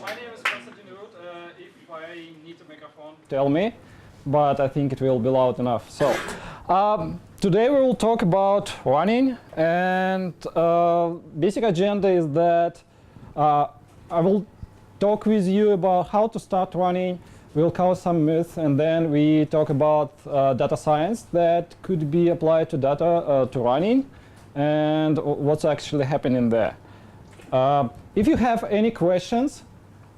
my name is Konstantin Root. If I need a microphone, tell me, but I think it will be loud enough. So today we will talk about running, and basic agenda is that I will talk with you about how to start running. We'll cover some myths, and then we talk about data science that could be applied to data to running, and what's actually happening there. If you have any questions,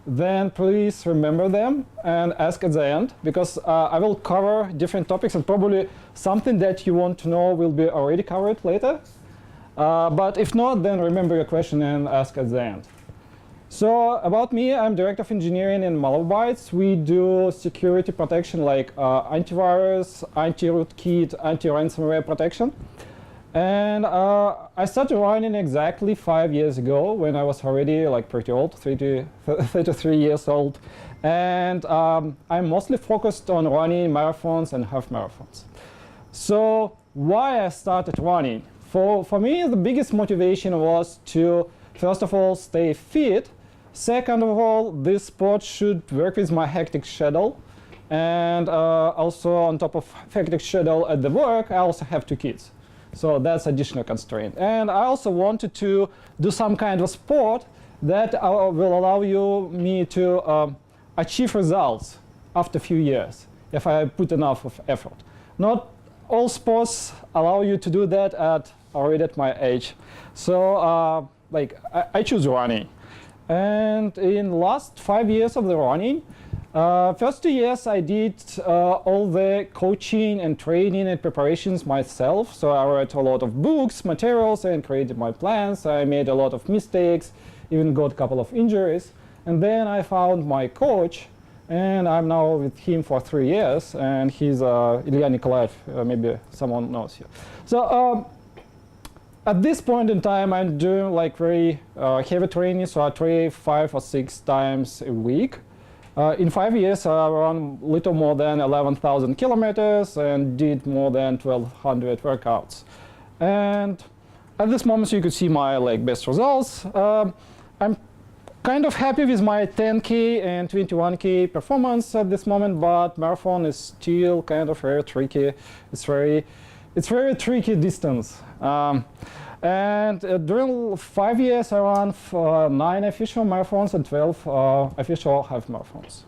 then please remember them and ask at the end, because I will cover different topics, and probably something that you want to know will be already covered later. But if not, then remember your question and ask at the end. So about me, I'm Director of Engineering in Malwarebytes. We do security protection like antivirus, anti-rootkit, anti-ransomware protection. And I started running exactly 5 years ago, when I was already like pretty old, 33 years old. And I'm mostly focused on running marathons and half marathons. So why I started running? For me, the biggest motivation was to, first of all, stay fit. Second of all, this sport should work with my hectic schedule. And also on top of hectic schedule at the work, I also have 2 kids. So that's additional constraint. And I also wanted to do some kind of sport that will allow me to achieve results after a few years, if I put enough of effort. Not all sports allow you to do that already at my age. So I choose running. And in the last 5 years of the running, first 2 years I did all the coaching and training and preparations myself. So I read a lot of books, materials, and created my plans. I made a lot of mistakes, even got a couple of injuries. And then I found my coach, and I'm now with him for 3 years. And he's Ilya Nikolaev, maybe someone knows you. So at this point in time, I'm doing like very heavy training. So I train 5 or 6 times a week. In 5 years, I ran a little more than 11,000 kilometers and did more than 1,200 workouts. And at this moment, you could see my best results. I'm kind of happy with my 10K and 21K performance at this moment, but marathon is still kind of very tricky. It's very tricky distance. And during 5 years, I ran 9 official marathons and 12 official half marathons.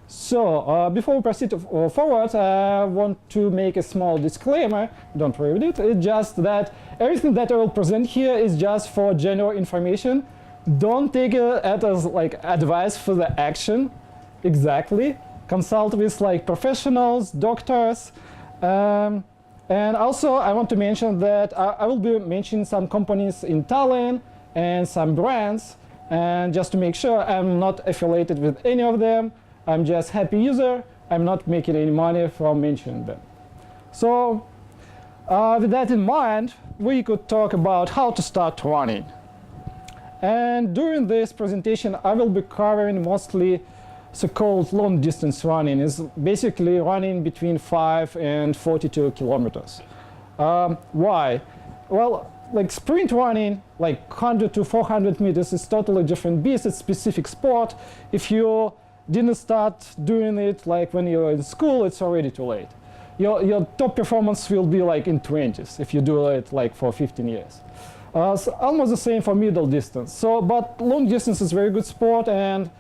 So before we proceed forward, I want to make a small disclaimer. Don't read it. It's just that everything that I will present here is just for general information. Don't take it as advice for the action. Exactly. Consult with professionals, doctors. And also, I want to mention that I will be mentioning some companies in Tallinn and some brands. And just to make sure, I'm not affiliated with any of them. I'm just a happy user. I'm not making any money from mentioning them. So with that in mind, we could talk about how to start running. And during this presentation, I will be covering mostly so-called long-distance running. Is basically running between 5 and 42 kilometers. Why? Well, sprint running, 100 to 400 meters, is totally different beast. It's specific sport. If you didn't start doing it when you're in school, it's already too late. Your top performance will be in 20s if you do it for 15 years. So almost the same for middle distance. But long distance is very good sport, and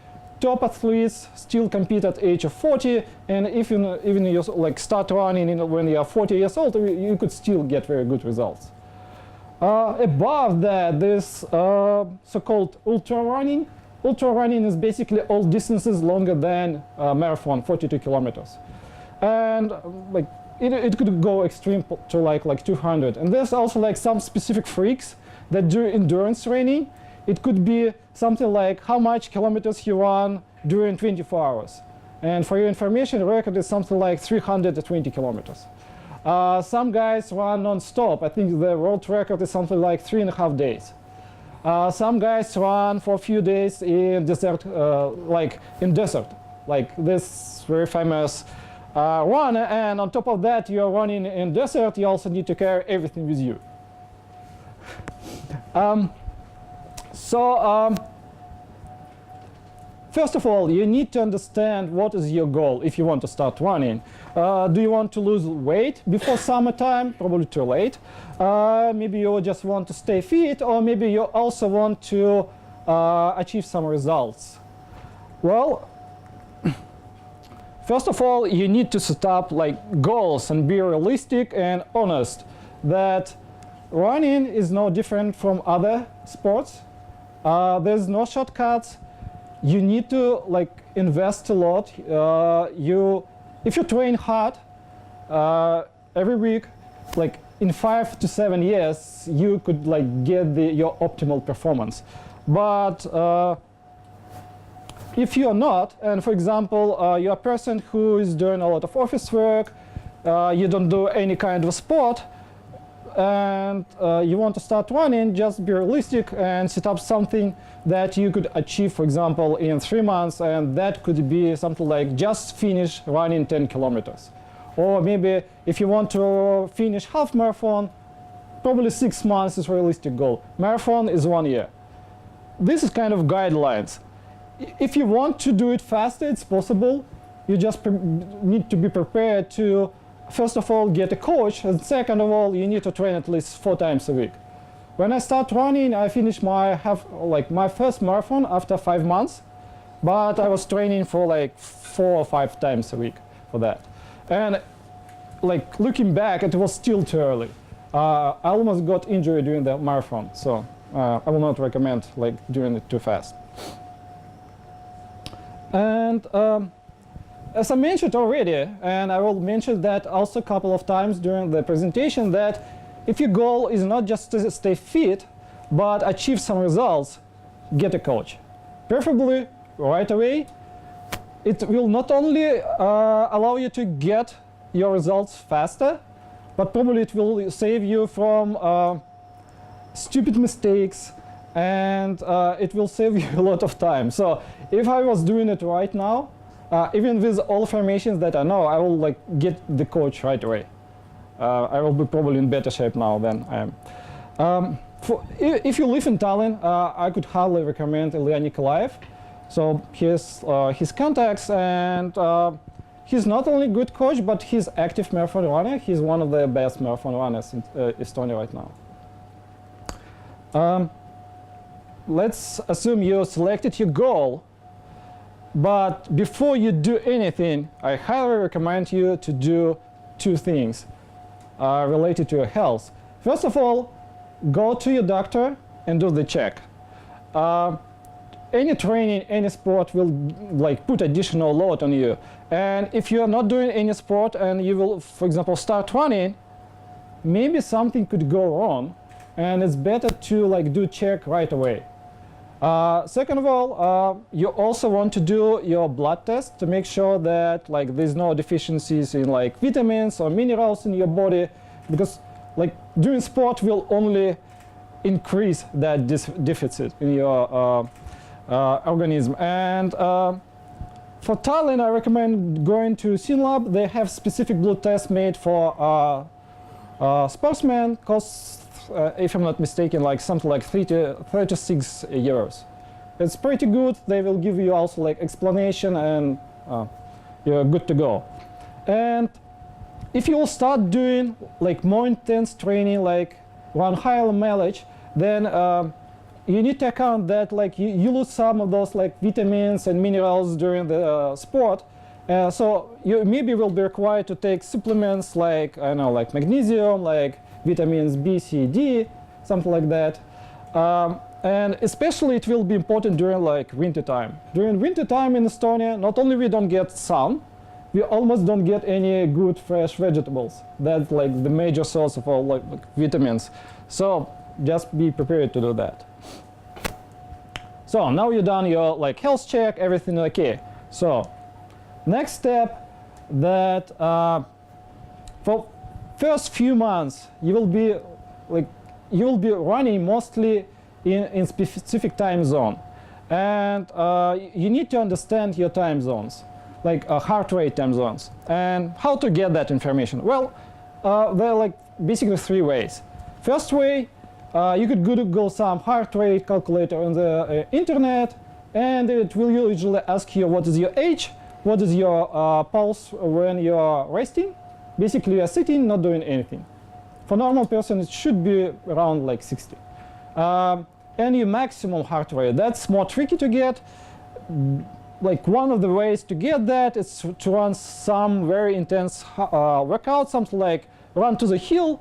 top athletes still compete at age of 40, and even you start running when you are 40 years old, you could still get very good results. Above that, there's so-called ultra running. Ultra running is basically all distances longer than marathon, 42 kilometers. And it could go extreme to 200. And there's also some specific freaks that do endurance training. It could be something like how much kilometers you run during 24 hours. And for your information, the record is something like 320 kilometers. Some guys run non-stop. I think the world record is something like 3.5 days. Some guys run for a few days in desert, like this very famous run. And on top of that, you're running in desert. You also need to carry everything with you. first of all, you need to understand what is your goal if you want to start running. Do you want to lose weight before summertime? Probably too late. Maybe you just want to stay fit, or maybe you also want to achieve some results. Well, first of all, you need to set up like goals and be realistic and honest that running is no different from other sports. There's no shortcuts. You need to like invest a lot. If you train hard every week, like in 5 to 7 years, you could like get your optimal performance. But if you're not, and for example, you're a person who is doing a lot of office work, you don't do any kind of sport, and you want to start running, just be realistic and set up something that you could achieve, for example, in 3 months, and that could be something like just finish running 10 kilometers. Or maybe if you want to finish half marathon, probably 6 months is a realistic goal. Marathon is 1 year. This is kind of guidelines. If you want to do it faster, it's possible. You just need to be prepared to, first of all, get a coach, and second of all, you need to train at least 4 times a week. When I start running, I finished my first marathon after 5 months, but I was training for like 4 or 5 times a week for that. And like looking back, it was still too early. I almost got injured during the marathon, so I will not recommend like doing it too fast. And as I mentioned already, and I will mention that also a couple of times during the presentation, that if your goal is not just to stay fit, but achieve some results, get a coach. Preferably right away. It will not only allow you to get your results faster, but probably it will save you from stupid mistakes, and it will save you a lot of time. So if I was doing it right now, even with all formations that I know, I will like get the coach right away. I will be probably in better shape now than I am. If you live in Tallinn, I could highly recommend Ilya Nikolaev. So here's his contacts, and he's not only a good coach, but he's active marathon runner. He's one of the best marathon runners in Estonia right now. Let's assume you selected your goal, but before you do anything, I highly recommend you to do 2 things related to your health. First of all, go to your doctor and do the check. Any training, any sport will like put additional load on you. And if you are not doing any sport and you will, for example, start running, maybe something could go wrong, and it's better to like do check right away. Second of all, you also want to do your blood test to make sure that like there's no deficiencies in like vitamins or minerals in your body, because like doing sport will only increase that deficit in your organism. And for Tallinn, I recommend going to DEVCLUB. They have specific blood tests made for sportsmen. Costs, if I'm not mistaken, like something like 36 euros. It's pretty good. They will give you also like explanation, and you're good to go. And if you will start doing like more intense training, like run higher mileage, then you need to account that like you lose some of those like vitamins and minerals during the sport. So you maybe will be required to take supplements like, I don't know, like magnesium, like vitamins B, C, D, something like that. And especially it will be important during like winter time. During winter time in Estonia, not only we don't get sun, we almost don't get any good fresh vegetables. That's like the major source of all like vitamins. So just be prepared to do that. So now you've done your like health check, everything okay. So next step, that for first few months you will be running mostly in specific time zone, and you need to understand your time zones, like heart rate time zones. And how to get that information? Well, there are like basically 3 ways. First way, you could Google some heart rate calculator on the internet, and it will usually ask you what is your age, what is your pulse when you are resting. Basically, you are sitting, not doing anything. For normal person, it should be around like 60. And your maximum heart rate, that's more tricky to get. Like one of the ways to get that is to run some very intense workout, something like run to the hill,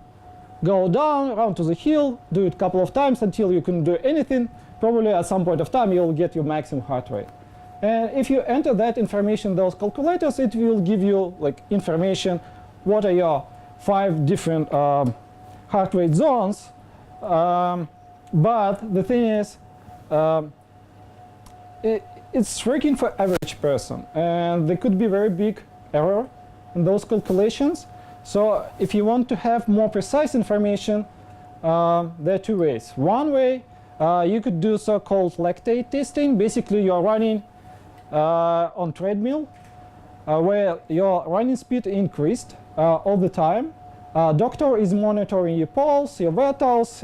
go down, run to the hill, do it a couple of times until you can do anything. Probably at some point of time you'll get your maximum heart rate. And if you enter that information in those calculators, it will give you like information, what are your 5 different heart rate zones. But the thing is, it's working for average person, and there could be very big error in those calculations. So if you want to have more precise information, there are 2 ways. One way, you could do so-called lactate testing. Basically, you're running on treadmill, where your running speed increased all the time. Doctor is monitoring your pulse, your vitals,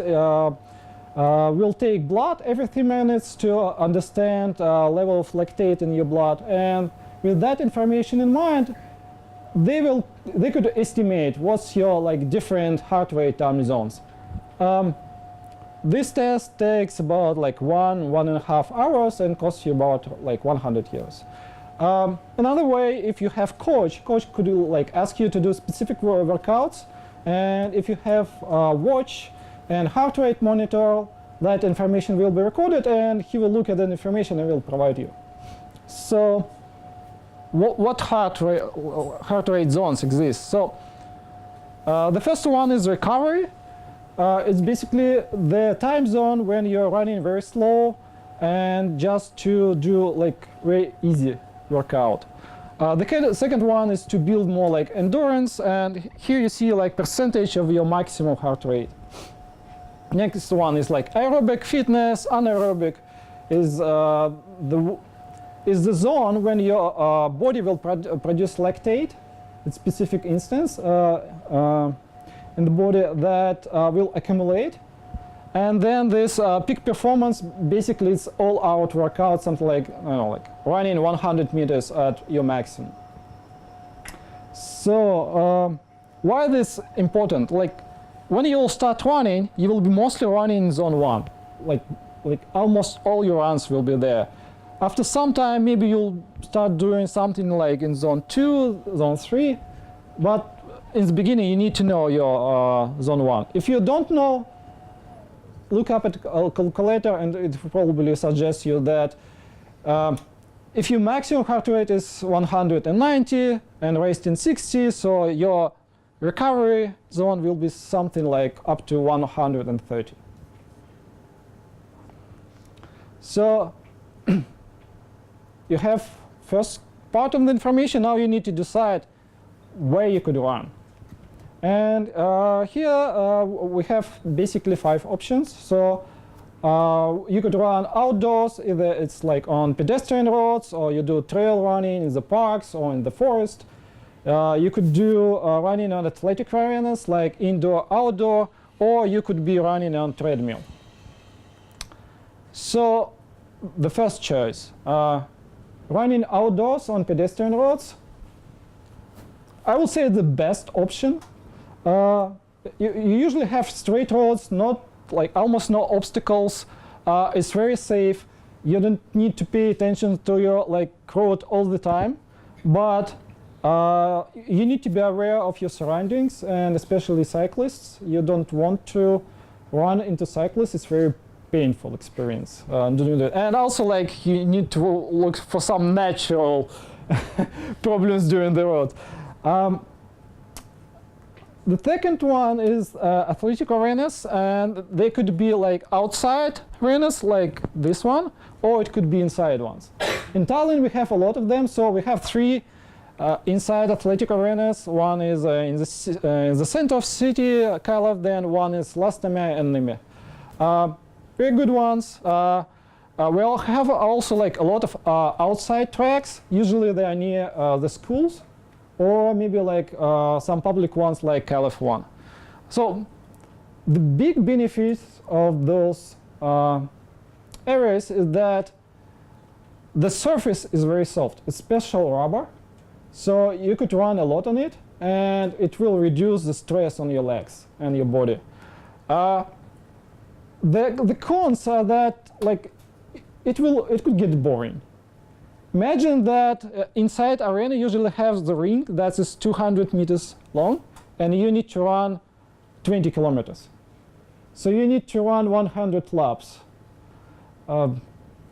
will take blood every 3 minutes to understand level of lactate in your blood, and with that information in mind, they could estimate what's your like different heart rate time zones. This test takes about like 1.5 hours and costs you about like 100 euros. Another way, if you have coach could like ask you to do specific workouts, and if you have a watch and heart rate monitor, that information will be recorded, and he will look at that information and will provide you. So what heart rate zones exist? So the first one is recovery. It's basically the time zone when you're running very slow and just to do like very easy workout. The second one is to build more like endurance, and here you see like percentage of your maximum heart rate. Next one is like aerobic fitness. Anaerobic is the zone when your body will produce lactate. It's a specific instance in the body that will accumulate. And then this peak performance, basically it's all out workout, something like, I don't know, like running 100 meters at your maximum. So why this important? Like when you will start running, you will be mostly running in zone 1. Like almost all your runs will be there. After some time, maybe you'll start doing something like in zone 2, zone 3, but in the beginning you need to know your zone 1. If you don't know, look up at a calculator, and it probably suggests you that if your maximum heart rate is 190 and resting 60, so your recovery zone will be something like up to 130. So you have first part of the information. Now you need to decide where you could run. And here we have basically 5 options. So you could run outdoors, either it's like on pedestrian roads, or you do trail running in the parks or in the forest. You could do running on athletic arenas, like indoor, outdoor, or you could be running on treadmill. So the first choice, running outdoors on pedestrian roads, I would say the best option. You usually have straight roads, not like almost no obstacles. It's very safe. You don't need to pay attention to your like road all the time, but you need to be aware of your surroundings, and especially cyclists. You don't want to run into cyclists. It's very painful experience doing that. And also, like, you need to look for some natural problems during the road. The second one is athletic arenas, and they could be like outside arenas like this one, or it could be inside ones. In Tallinn we have a lot of them, so we have 3 inside athletic arenas. One is in the center of city, Kalev, then one is Lasnamäe and Nõmme. Very good ones. We all have also like a lot of outside tracks. Usually they are near the schools, or maybe like some public ones like Kalev one. So the big benefit of those areas is that the surface is very soft. It's special rubber, so you could run a lot on it, and it will reduce the stress on your legs and your body. The cons are that like it could get boring. Imagine that inside arena usually has the ring that is 200 meters long, and you need to run 20 kilometers. So you need to run 100 laps.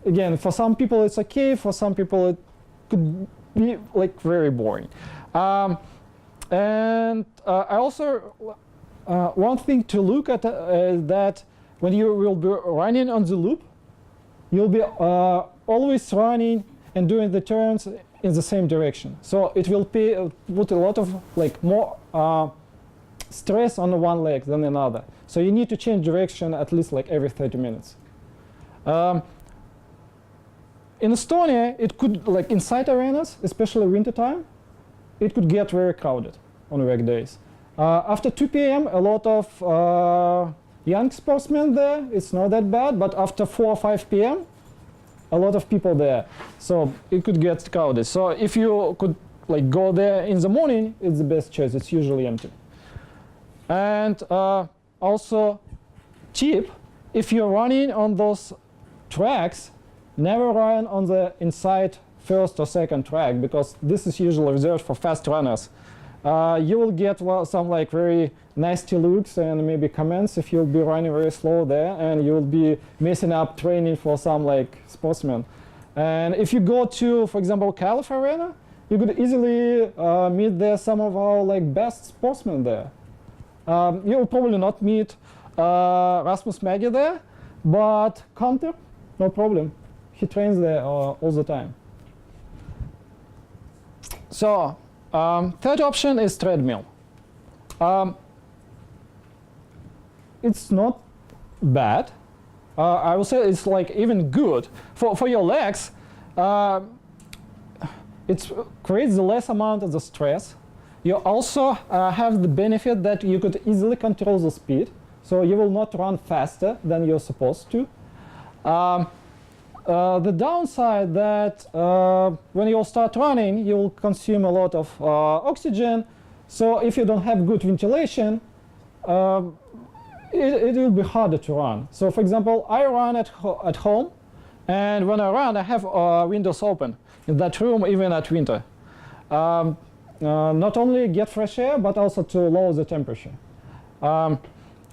Again, for some people it's okay. For some people it could be like very boring. And I also one thing to look at is that when you will be running on the loop, you'll be always running and doing the turns in the same direction. So it will put a lot of like more stress on one leg than another. So you need to change direction at least like every 30 minutes. In Estonia, it could, like inside arenas, especially wintertime, it could get very crowded on reg days. After 2 p.m., a lot of young sportsmen there, it's not that bad, but after 4 or 5 p.m., a lot of people there. So it could get crowded. So if you could like go there in the morning, it's the best choice. It's usually empty. And also tip, if you're running on those tracks, never run on the inside first or second track, because this is usually reserved for fast runners. You will get some like very nasty looks and maybe comments if you'll be running very slow there, and you'll be messing up training for some like sportsmen. And if you go to, for example, Calif Arena, you could easily meet there some of our like best sportsmen there. You will probably not meet Rasmus Maggi there, but Counter, no problem. He trains there all the time. So third option is treadmill. It's not bad. I would say it's like even good for your legs. It creates the less amount of the stress. You also have the benefit that you could easily control the speed, so you will not run faster than you're supposed to. The downside that when you'll start running, you'll consume a lot of oxygen. So if you don't have good ventilation, it will be harder to run. So for example, I run at home, and when I run, I have windows open in that room, even at winter. Not only get fresh air, but also to lower the temperature.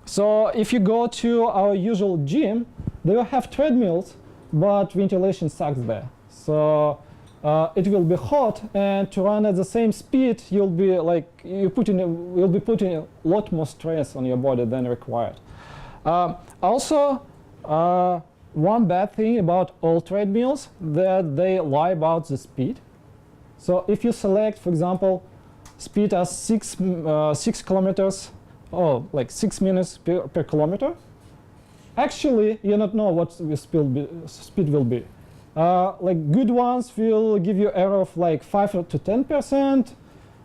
So if you go to our usual gym, they will have treadmills, but ventilation sucks there. So it will be hot, and to run at the same speed, you'll be putting a lot more stress on your body than required. Also, one bad thing about all treadmills that they lie about the speed. So if you select, for example, speed as 6 kilometers, or like 6 minutes per kilometer, actually you don't know what the speed will be. Like good ones will give you error of like 5 to 10%,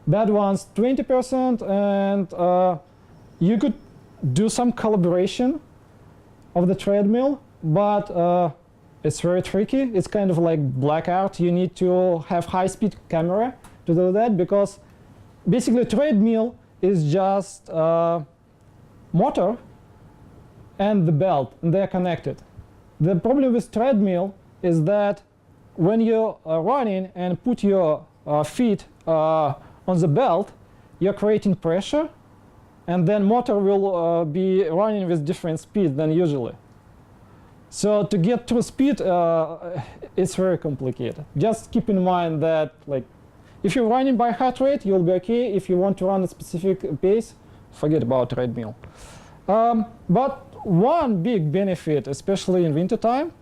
bad ones 20%, and you could do some calibration of the treadmill, but it's very tricky. It's kind of like blackout. You need to have high-speed camera to do that, because basically treadmill is just motor and the belt, and they're connected. The problem with treadmill is that when you're running and put your feet on the belt, you're creating pressure, and then motor will be running with different speed than usually. So to get to speed, it's very complicated. Just keep in mind that like, if you're running by heart rate, you'll be okay. If you want to run a specific pace, forget about treadmill. But one big benefit, especially in wintertime,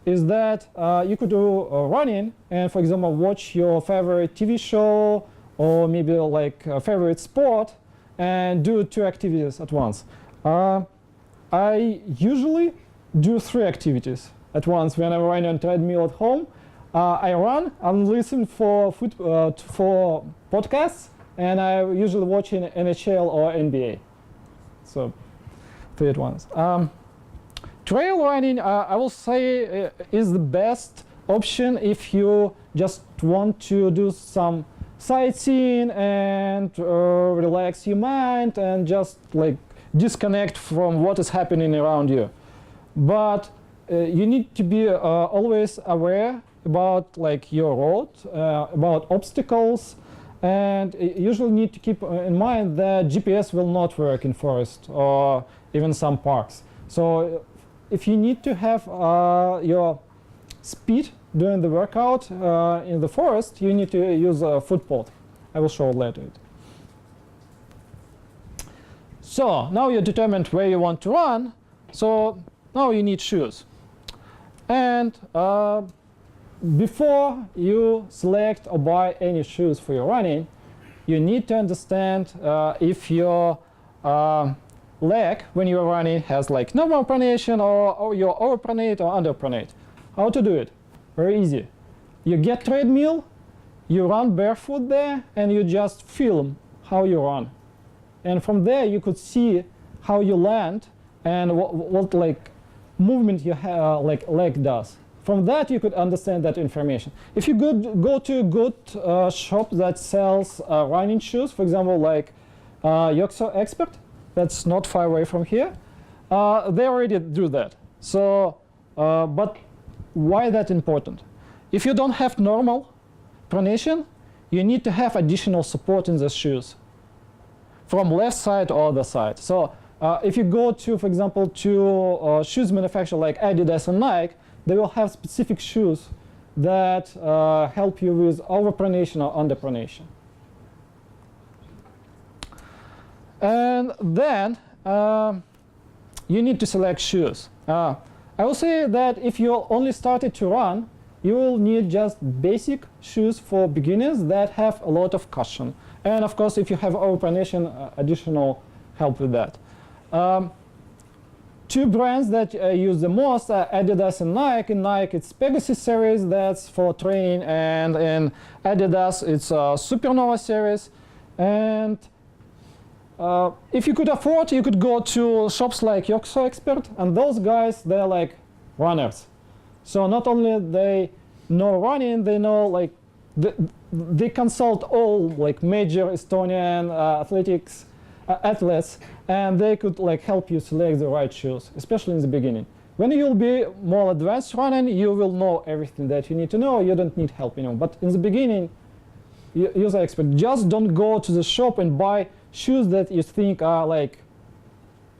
is that you could do running and, for example, watch your favorite TV show or maybe like a favorite sport and do 2 activities at once. I usually do 3 activities at once when I'm running on treadmill at home. I run and listen for podcasts, and I usually watch in NHL or NBA. So 3 at once. Trail running, I will say, is the best option if you just want to do some sightseeing and relax your mind and just like disconnect from what is happening around you. But you need to be always aware about like your road, about obstacles, and you usually need to keep in mind that GPS will not work in forest or even some parks. So if you need to have your speed during the workout in the forest, you need to use a footpad. I will show later. So now you determined where you want to run. So now you need shoes. And before you select or buy any shoes for your running, you need to understand if your leg, when you're running, has like normal pronation or you're overpronate or underpronate. How to do it? Very easy. You get treadmill, you run barefoot there, and you just film how you run. And from there you could see how you land and what like movement your like leg does. From that you could understand that information. If you go to a good shop that sells running shoes, for example like Yoxo Expert, that's not far away from here, they already do that. So, but why that important? If you don't have normal pronation, you need to have additional support in the shoes from left side or other side. So if you go to, for example, to shoes manufacturer like Adidas and Nike, they will have specific shoes that help you with overpronation or underpronation. And then you need to select shoes. I will say that if you only started to run, you will need just basic shoes for beginners that have a lot of cushion. And of course, if you have overpronation, additional help with that. Two brands that I use the most are Adidas and Nike. In Nike, it's Pegasus series, that's for training, and in Adidas, it's Supernova series. And if you could afford, you could go to shops like Yoxo Expert, and those guys, they're like runners. So not only they know running, they know like they consult all like major Estonian athletes, and they could like help you select the right shoes, especially in the beginning. When you'll be more advanced running, you will know everything that you need to know. You don't need help anymore. But in the beginning, use Expert. Just don't go to the shop and buy shoes that you think are like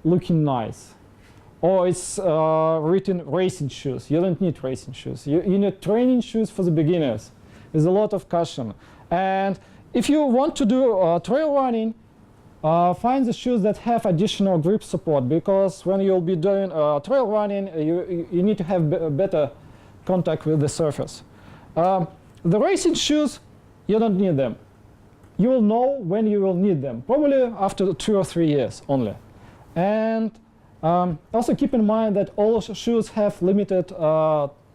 looking nice, or it's written racing shoes. You don't need racing shoes. You need training shoes for the beginners. There's a lot of caution. And if you want to do trail running, find the shoes that have additional grip support, because when you'll be doing trail running, you need to have better contact with the surface. The racing shoes, you don't need them. You will know when you will need them, probably after 2 or 3 years only. And also keep in mind that all shoes have limited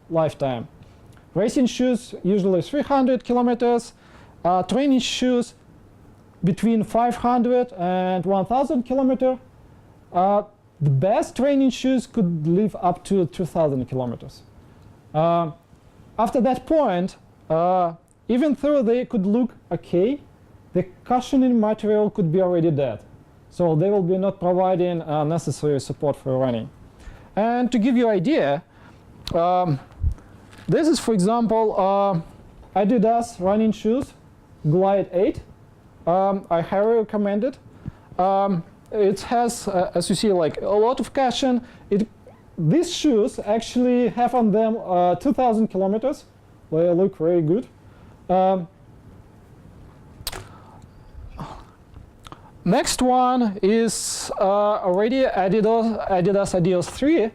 lifetime. Racing shoes usually 300 kilometers, training shoes between 500 and 1000 kilometers. The best training shoes could live up to 2000 kilometers. After that point, even though they could look okay, the cushioning material could be already dead. So they will be not providing necessary support for running. And to give you an idea, this is, for example, Adidas running shoes, Glide 8. I highly recommend it. It has, as you see, like a lot of cushion. These shoes actually have on them 2000 kilometers. They look very good. Next one is already Adidas Adios 3.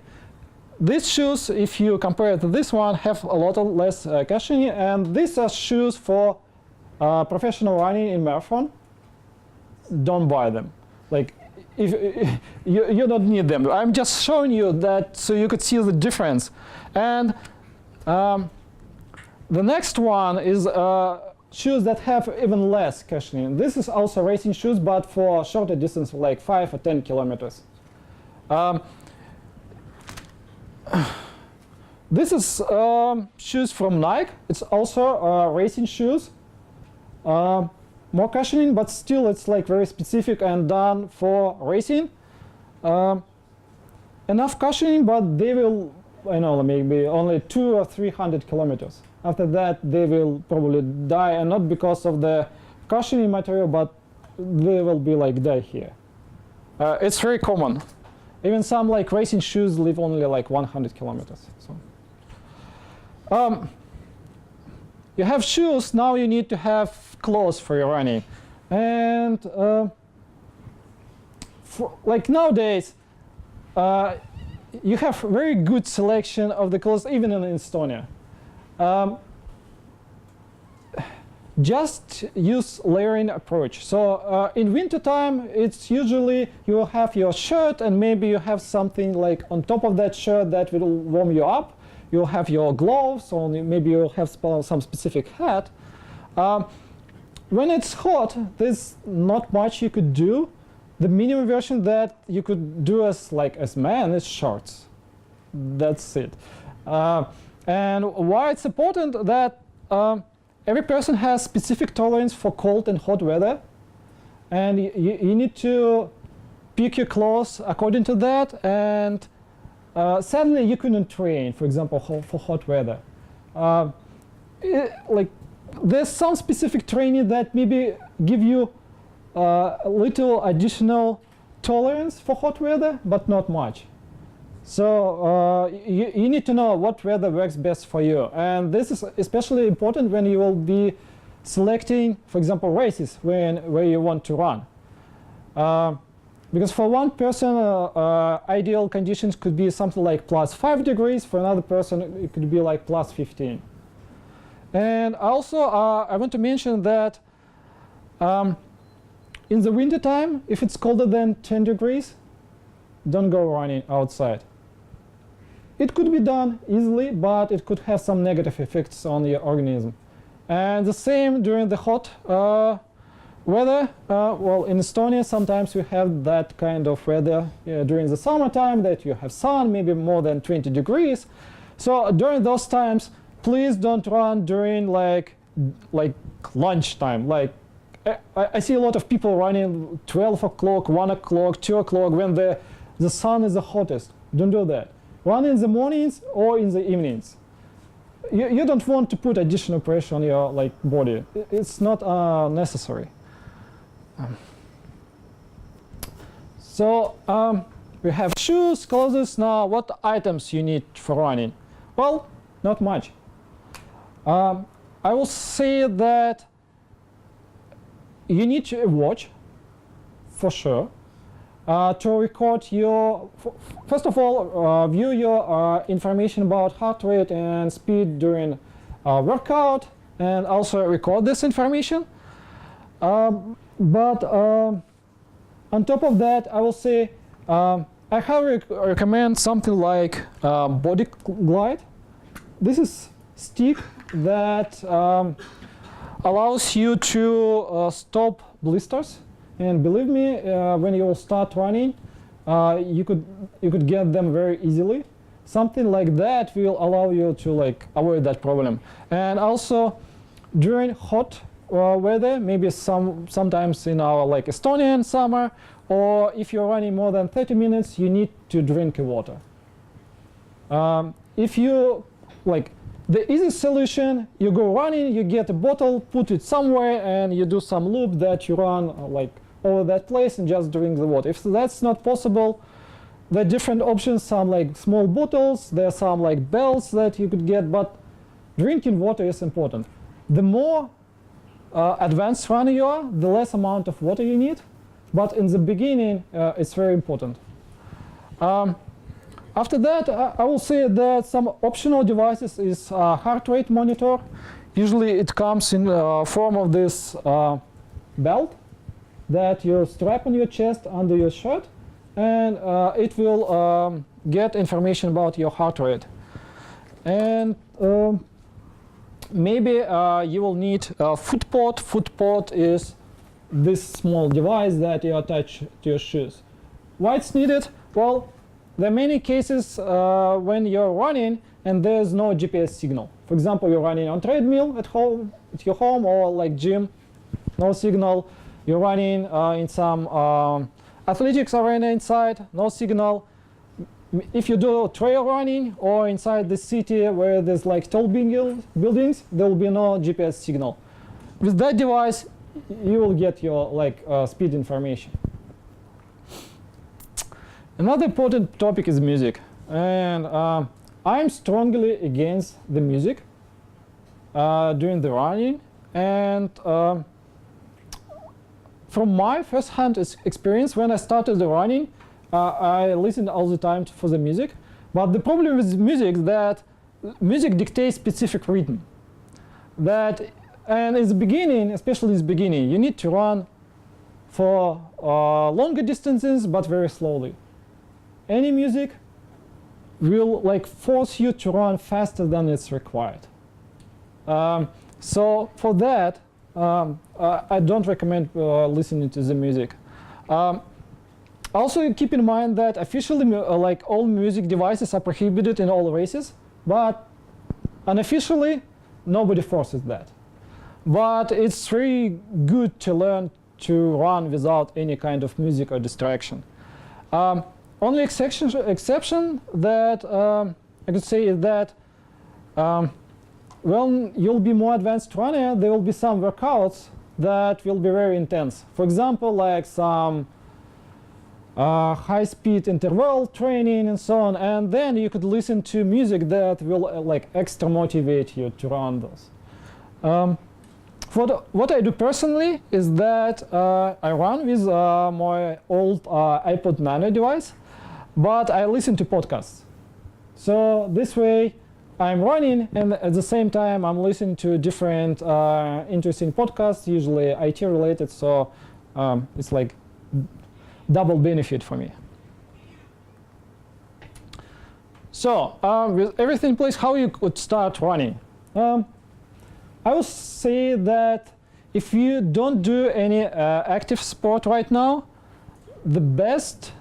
These shoes, if you compare it to this one, have a lot of less cushioning, and these are shoes for professional running in marathon. Don't buy them. Like, if you don't need them. I'm just showing you that so you could see the difference. And the next one is shoes that have even less cushioning. This is also racing shoes, but for shorter distance, like 5 or 10 kilometers. This is shoes from Nike. It's also racing shoes. More cushioning, but still it's like very specific and done for racing. Enough cushioning, but they will, I know, maybe only 200 or 300 kilometers. After that, they will probably die, and not because of the cushioning material, but they will be like die here. It's very common. Even some like racing shoes live only like 100 kilometers. So, you have shoes. Now you need to have clothes for your running, and like nowadays, you have very good selection of the clothes, even in Estonia. Just use layering approach. So in winter time, it's usually you will have your shirt, and maybe you have something like on top of that shirt that will warm you up. You'll have your gloves, or maybe you'll have some specific hat. When it's hot, there's not much you could do. The minimum version that you could do as man is shorts. That's it. And why it's important that every person has specific tolerance for cold and hot weather, and you need to pick your clothes according to that. And sadly, you couldn't train, for example, for hot weather. There's some specific training that maybe give you a little additional tolerance for hot weather, but not much. So you need to know what weather works best for you. And this is especially important when you will be selecting, for example, races where you want to run. Because for one person, ideal conditions could be something like +5 degrees. For another person, it could be like +15. And also, I want to mention that in the winter time, if it's colder than 10 degrees, don't go running outside. It could be done easily, but it could have some negative effects on your organism. And the same during the hot weather. Well, in Estonia, sometimes we have that kind of weather during the summertime, that you have sun, maybe more than 20 degrees. So during those times, please don't run during like lunchtime. Like I see a lot of people running 12 o'clock, 1 o'clock, 2 o'clock when the sun is the hottest. Don't do that. Run in the mornings or in the evenings. You don't want to put additional pressure on your body. It's not necessary. So we have shoes, clothes. Now, what items you need for running? Well, not much. I will say that you need a watch, for sure, to record your, first of all, view your information about heart rate and speed during workout, and also record this information. But on top of that, I will say I highly recommend something like Body Glide. This is stick that allows you to stop blisters. And believe me, when you will start running, you could get them very easily. Something like that will allow you to avoid that problem. And also during hot weather, maybe sometimes in our Estonian summer, or if you're running more than 30 minutes, you need to drink water. If you the easy solution, you go running, you get a bottle, put it somewhere, and you do some loop that you run over that place and just drink the water. If that's not possible, there are different options, some small bottles, there are some belts that you could get, but drinking water is important. The more advanced runner you are, the less amount of water you need, but in the beginning, it's very important. After that, I will say that some optional devices is heart rate monitor. Usually it comes in form of this belt that you strap on your chest under your shirt, and it will get information about your heart rate. And maybe you will need a foot pod. Foot pod is this small device that you attach to your shoes. Why it's needed? Well, there are many cases when you're running and there's no GPS signal. For example, you're running on treadmill at home, at your home, or like gym, no signal. You're running in some athletics arena inside, no signal. If you do trail running or inside the city where there's like tall buildings, there will be no GPS signal. With that device, you will get your like speed information. Another important topic is music, and I'm strongly against the music during the running. And from my first-hand experience, when I started the running, I listened all the time for the music. But the problem with music is that music dictates specific rhythm. And in the beginning, especially in the beginning, you need to run for longer distances, but very slowly. Any music will like force you to run faster than it's required. So for that, I don't recommend listening to the music. Also, keep in mind that officially, like all music devices are prohibited in all races, but unofficially, nobody forces that. But it's very good to learn to run without any kind of music or distraction. Only exception that I could say is that when you'll be more advanced runner, there will be some workouts that will be very intense. For example, like some high-speed interval training and so on, and then you could listen to music that will like extra motivate you to run those. What I do personally is that I run with my old iPod Nano device, but I listen to podcasts. So this way I'm running, and at the same time I'm listening to different interesting podcasts, usually IT related, so it's like double benefit for me. So with everything in place, how you could start running? I would say that if you don't do any active sport right now, the best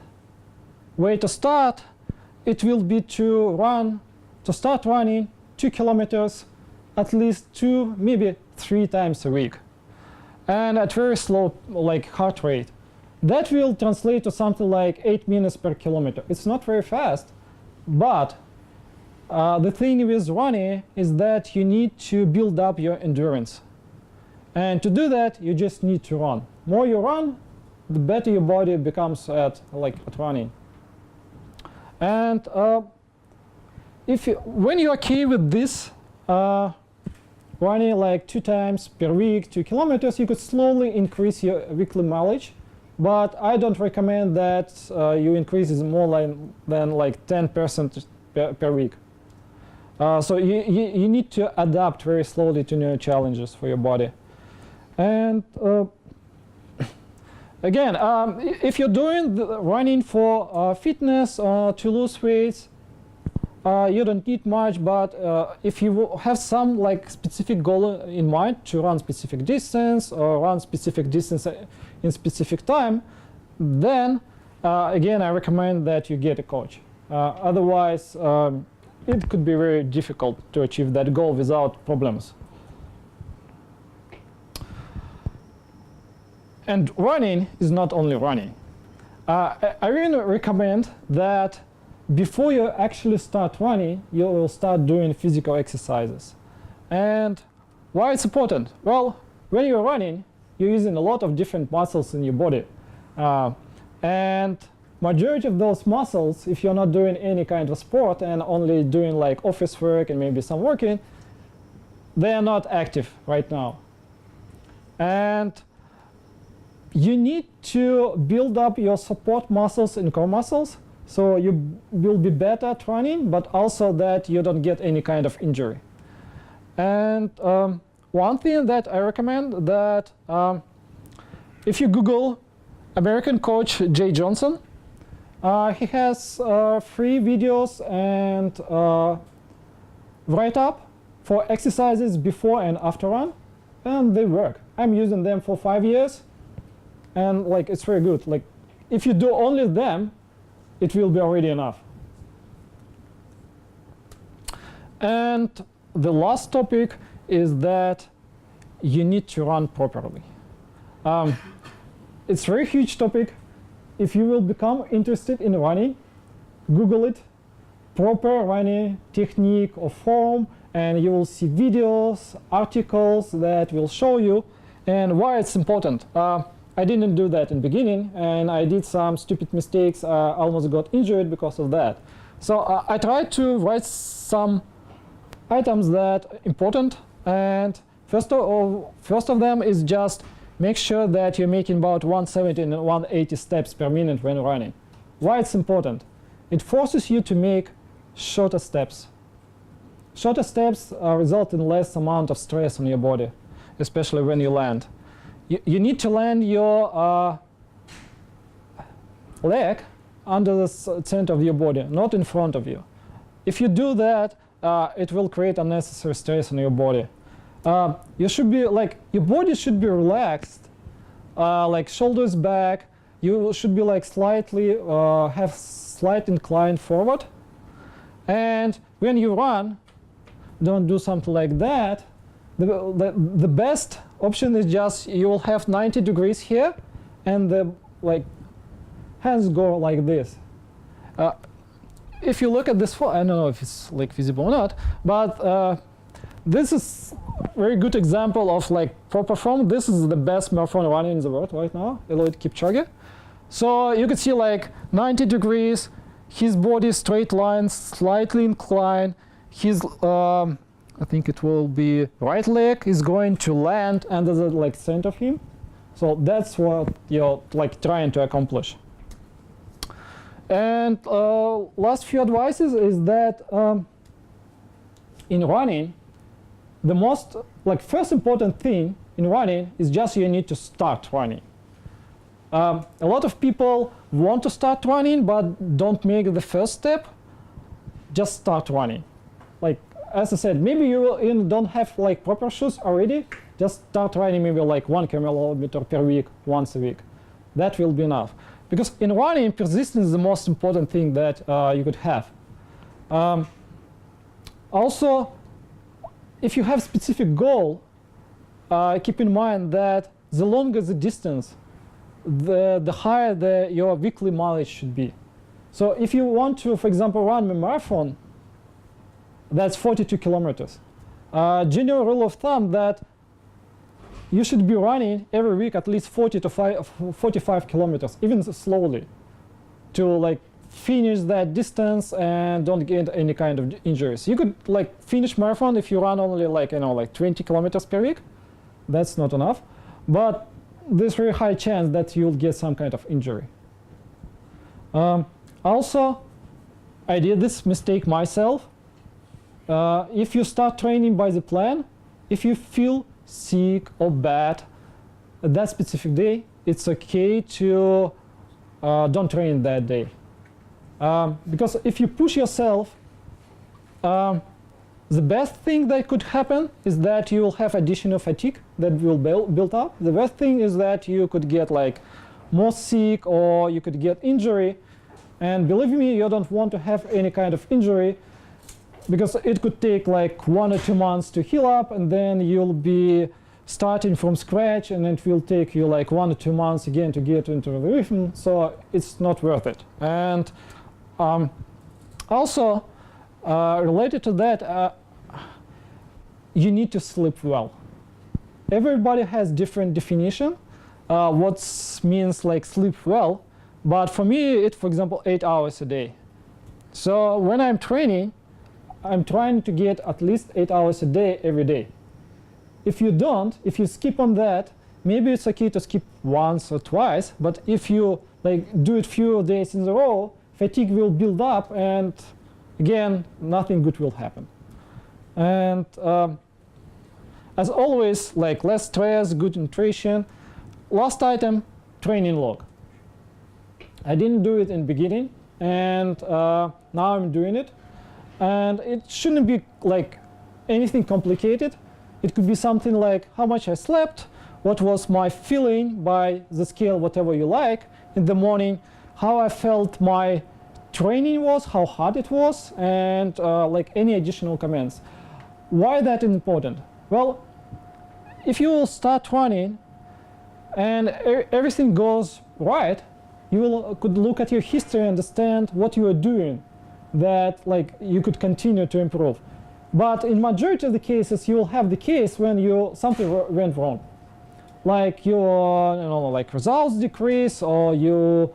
way to start, it will be to start running 2 kilometers at least 2, maybe 3 times a week, and at very slow like heart rate. That will translate to something like 8 minutes per kilometer. It's not very fast, but the thing with running is that you need to build up your endurance. And to do that, you just need to run. The more you run, the better your body becomes at running. And when you're okay with this, running like 2 times per week, 2 kilometers, you could slowly increase your weekly mileage. But I don't recommend that you increase it more than like 10% per week. So you need to adapt very slowly to new challenges for your body. And again, if you're doing the running for fitness or to lose weight, you don't need much. But if you have some like specific goal in mind to run specific distance or run specific distance in specific time, then again I recommend that you get a coach. Otherwise, it could be very difficult to achieve that goal without problems. And running is not only running. I really recommend that before you actually start running, you will start doing physical exercises. And why it's important? Well, when you're running, you're using a lot of different muscles in your body. And majority of those muscles, if you're not doing any kind of sport and only doing like office work and maybe some working, they are not active right now. And you need to build up your support muscles and core muscles, so you will be better at running, but also that you don't get any kind of injury. And one thing that I recommend that if you Google American coach Jay Johnson, he has free videos and write-up for exercises before and after run, and they work. I'm using them for 5 years, and like it's very good. Like if you do only them, it will be already enough. And the last topic is that you need to run properly. It's a very huge topic. If you will become interested in running, Google it, proper running technique or form, and you will see videos, articles that will show you and why it's important. I didn't do that in the beginning, and I did some stupid mistakes. I almost got injured because of that. So I tried to write some items that are important, and first of them is just make sure that you're making about 170 and 180 steps per minute when running. Why it's important? It forces you to make shorter steps. Shorter steps result in less amount of stress on your body, especially when you land. You need to land your leg under the center of your body, not in front of you. If you do that, it will create unnecessary stress on your body. You should be like, your body should be relaxed, like shoulders back. You should be like slightly, have slight incline forward. And when you run, don't do something like that. The best option is just you will have 90 degrees here, and the hands go like this. If you look at this, I don't know if it's like visible or not, but this is a very good example of like proper form. This is the best marathon runner in the world right now, Eliud Kipchoge. So you can see like 90 degrees, his body straight line, slightly inclined. His, I think it will be right leg is going to land under the like center of him. So that's what you're like trying to accomplish. And last few advices is that in running, the most first important thing in running is just you need to start running. A lot of people want to start running but don't make the first step. Just start running. Like as I said, maybe you don't have like proper shoes already. Just start running maybe like 1 kilometer per week, once a week. That will be enough. Because in running, persistence is the most important thing that you could have. Also, if you have specific goal, keep in mind that the longer the distance, the higher your weekly mileage should be. So if you want to, for example, run a marathon, that's 42 kilometers. General rule of thumb that you should be running every week at least 40 to 45 kilometers, even slowly, to like finish that distance and don't get any kind of injuries. You could like finish marathon if you run only like 20 kilometers per week. That's not enough, but there's very high chance that you'll get some kind of injury. Also, I did this mistake myself. If you start training by the plan, if you feel sick or bad that specific day, it's okay to don't train that day. Because if you push yourself, the best thing that could happen is that you will have additional fatigue that will build up. The worst thing is that you could get like more sick or you could get injury. And believe me, you don't want to have any kind of injury, because it could take like 1 or 2 months to heal up, and then you'll be starting from scratch, and it will take you like 1 or 2 months again to get into the rhythm. So it's not worth it. And also related to that, you need to sleep well. Everybody has different definition what means like sleep well, but for me it's, for example, 8 hours a day. So when I'm training, I'm trying to get at least 8 hours a day every day. If you don't, if you skip on that, maybe it's okay to skip once or twice, but if you like do it few days in a row, fatigue will build up, and again, nothing good will happen. And as always, like less stress, good nutrition. Last item, training log. I didn't do it in the beginning, and now I'm doing it. And it shouldn't be like anything complicated. It could be something like how much I slept, what was my feeling by the scale, whatever you like, in the morning, how I felt my training was, how hard it was, and like any additional comments. Why that important? Well, if you start running and everything goes right, you could look at your history and understand what you are doing, that like you could continue to improve. But in majority of the cases, you will have the case when something went wrong, like your like results decrease, or you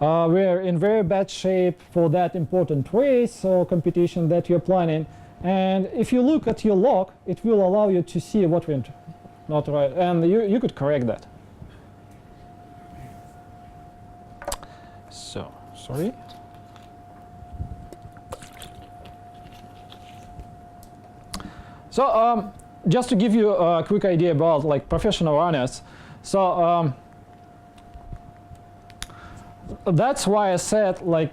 were in very bad shape for that important race or competition that you're planning. And if you look at your log, it will allow you to see what went not right, and you could correct that. So, sorry. So, just to give you a quick idea about like professional runners. So, that's why I said like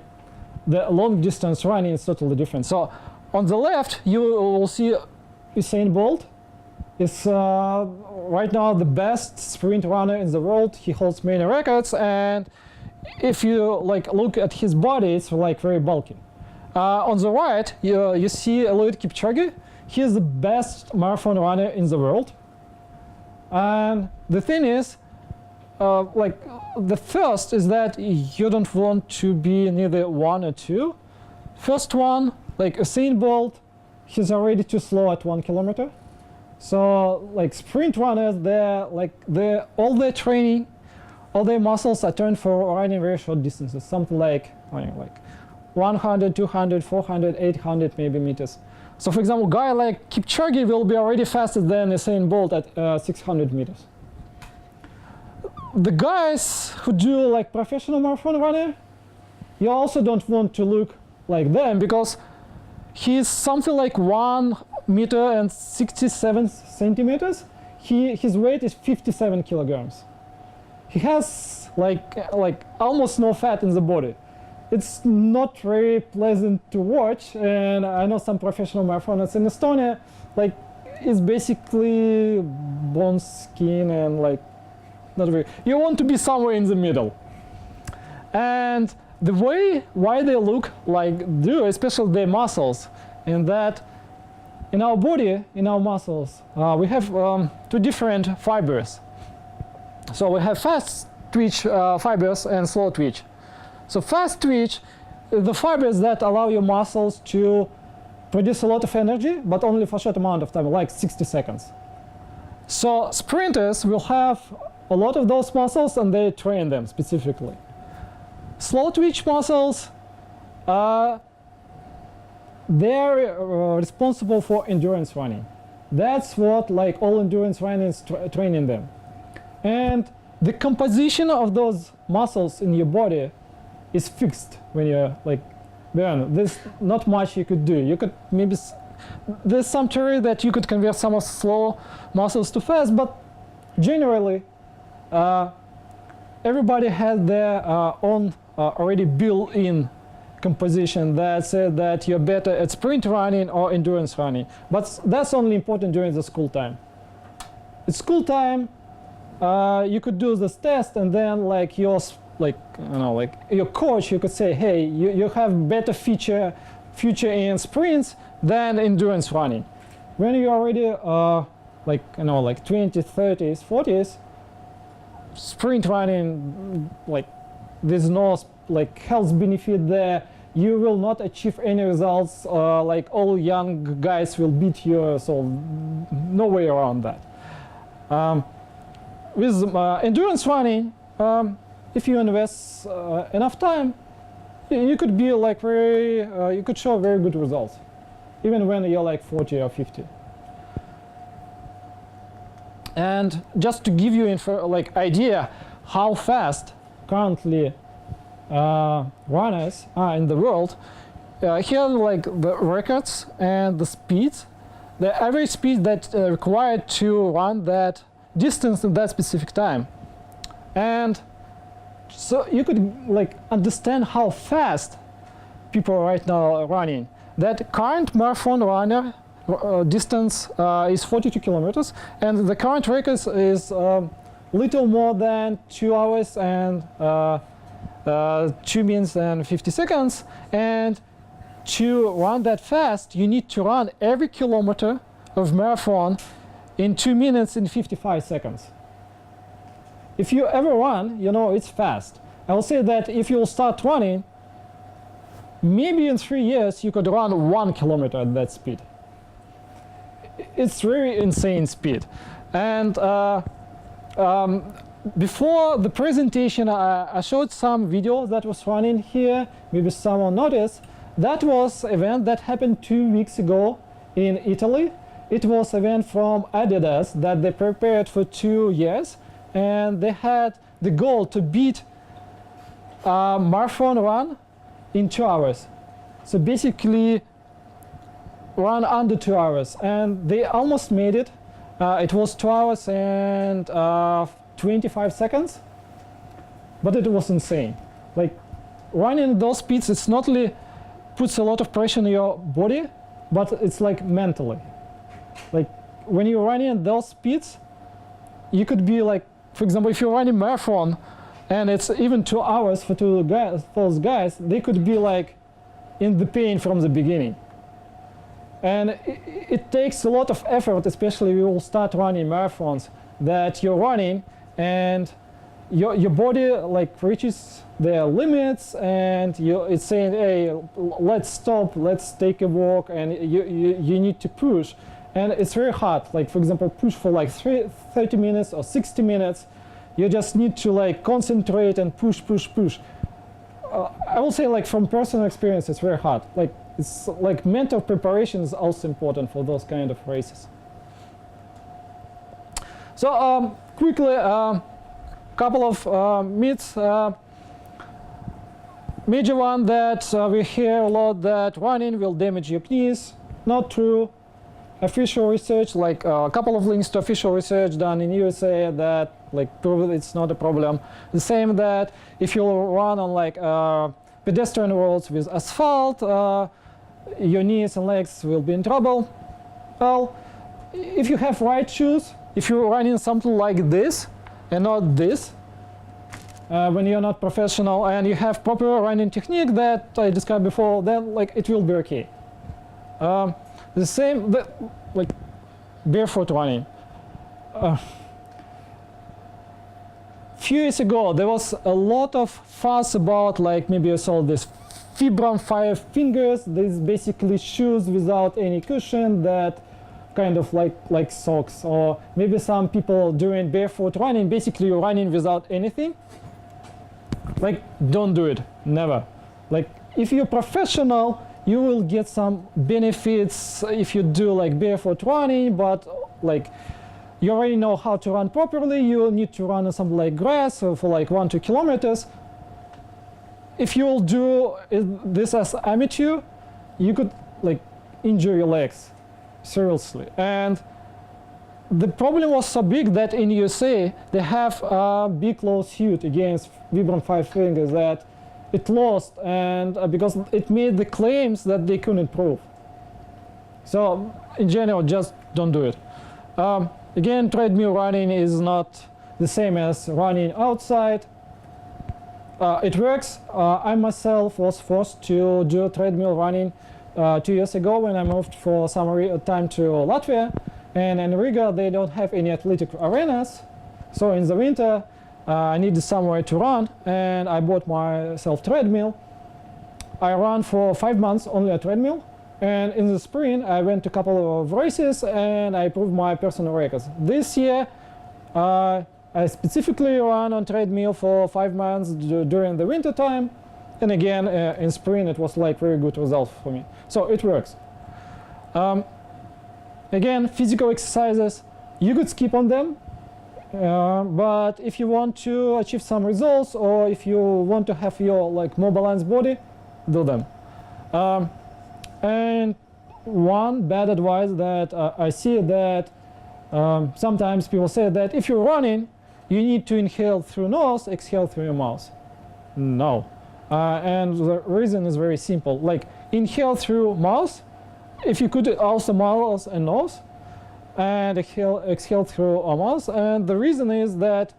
the long distance running is totally different. So, on the left, you will see Usain Bolt is right now the best sprint runner in the world. He holds many records, and if you like look at his body, it's like very bulky. On the right, you see Eliud Kipchoge. He is the best marathon runner in the world. And the thing is, like the first is that you don't want to be neither one or two. First one, like Usain Bolt, he's already too slow at 1 kilometer. So like sprint runners, all their training, all their muscles are turned for running very short distances, something like 100, 200, 400, 800 maybe meters. So for example, a guy like Kipchoge will be already faster than Usain Bolt at 600 meters. The guys who do like professional marathon runner, you also don't want to look like them, because he's something like 1 meter and 67 centimeters. His weight is 57 kilograms. He has like almost no fat in the body. It's not very pleasant to watch, and I know some professional marathoners in Estonia, like it's basically bone skin and like not very. You want to be somewhere in the middle. And the way why they look like do, especially their muscles, in that in our body, in our muscles, we have two different fibers. So we have fast twitch fibers and slow twitch. So fast twitch, the fibers that allow your muscles to produce a lot of energy, but only for a short amount of time, like 60 seconds. So sprinters will have a lot of those muscles, and they train them specifically. Slow twitch muscles, they're responsible for endurance running. That's what like all endurance running is training them. And the composition of those muscles in your body is fixed when you're like burn. There's not much you could do. You could maybe there's some theory that you could convert some of slow muscles to fast, but generally everybody has their own already built-in composition that said that you're better at sprint running or endurance running. But that's only important during the school time. At school time, you could do this test, and then like your coach, you could say, hey, you have better future in sprints than endurance running. When you're already like 20s, 30s, 40s, sprint running, like there's no like health benefit there. You will not achieve any results. Like all young guys will beat you, so no way around that. With endurance running, if you invest enough time, you could be like you could show very good results, even when you're like 40 or 50. And just to give you idea how fast currently runners are in the world, here are like the records and the speeds, the average speed that's required to run that distance in that specific time. And so you could like understand how fast people right now are running. That current marathon runner distance is 42 kilometers, and the current record is little more than 2 hours and 2 minutes and 50 seconds. And to run that fast, you need to run every kilometer of marathon in 2 minutes and 55 seconds. If you ever run, you know it's fast. I will say that if you start running, maybe in 3 years you could run 1 kilometer at that speed. It's really insane speed. And before the presentation, I showed some videos that was running here. Maybe someone noticed. That was an event that happened 2 weeks ago in Italy. It was an event from Adidas that they prepared for 2 years. And they had the goal to beat a marathon run in 2 hours. So basically run under 2 hours. And they almost made it. It was 2 hours and 25 seconds. But it was insane. Like running those speeds, it's not only puts a lot of pressure on your body, but it's like mentally. Like when you're running at those speeds, you could be like, for example, if you're running marathon and it's even 2 hours for those guys, they could be like in the pain from the beginning. And it takes a lot of effort, especially if you will start running marathons, that you're running and your body like reaches their limits and it's saying, hey, let's stop, let's take a walk, and you need to push. And it's very hard. Like, for example, push for like 30 minutes or 60 minutes. You just need to like concentrate and push. I will say, like, from personal experience, it's very hard. Like, it's like mental preparation is also important for those kind of races. So quickly, couple of myths. Major one that we hear a lot, that running will damage your knees. Not true. Official research, like a couple of links to official research done in USA that like prove it's not a problem. The same that if you run on like pedestrian roads with asphalt, your knees and legs will be in trouble. Well, if you have right shoes, if you're running something like this and not this, when you're not professional and you have proper running technique that I described before, then like it will be okay. The same, like barefoot running. Few years ago, there was a lot of fuss about, like, maybe you saw this Vibram 5 fingers. These basically shoes without any cushion that kind of like socks. Or maybe some people doing barefoot running, basically you're running without anything. Like, don't do it, never. Like, if you're professional, you will get some benefits if you do like barefoot running, but like you already know how to run properly. You will need to run on something like grass for like 1-2 kilometers. If you will do this as amateur, you could like injure your legs seriously. And the problem was so big that in USA they have a big lawsuit against Vibram 5 fingers that it lost, and because it made the claims that they couldn't prove. So in general, just don't do it. Again, treadmill running is not the same as running outside. It works. I myself was forced to do treadmill running 2 years ago when I moved for some time to Latvia. And in Riga, they don't have any athletic arenas. So in the winter, I needed somewhere to run, and I bought myself treadmill. I ran for 5 months only a treadmill, and in the spring I went to a couple of races and I proved my personal records. This year I specifically ran on treadmill for 5 months during the winter time, and again in spring it was like very good results for me. So it works. Again, physical exercises, you could skip on them. But if you want to achieve some results, or if you want to have your like more balanced body, do them. And one bad advice that I see that sometimes people say that if you're running, you need to inhale through nose, exhale through your mouth. No. And the reason is very simple. Like inhale through mouth, if you could also mouth and nose, and exhale through our mouth. And the reason is that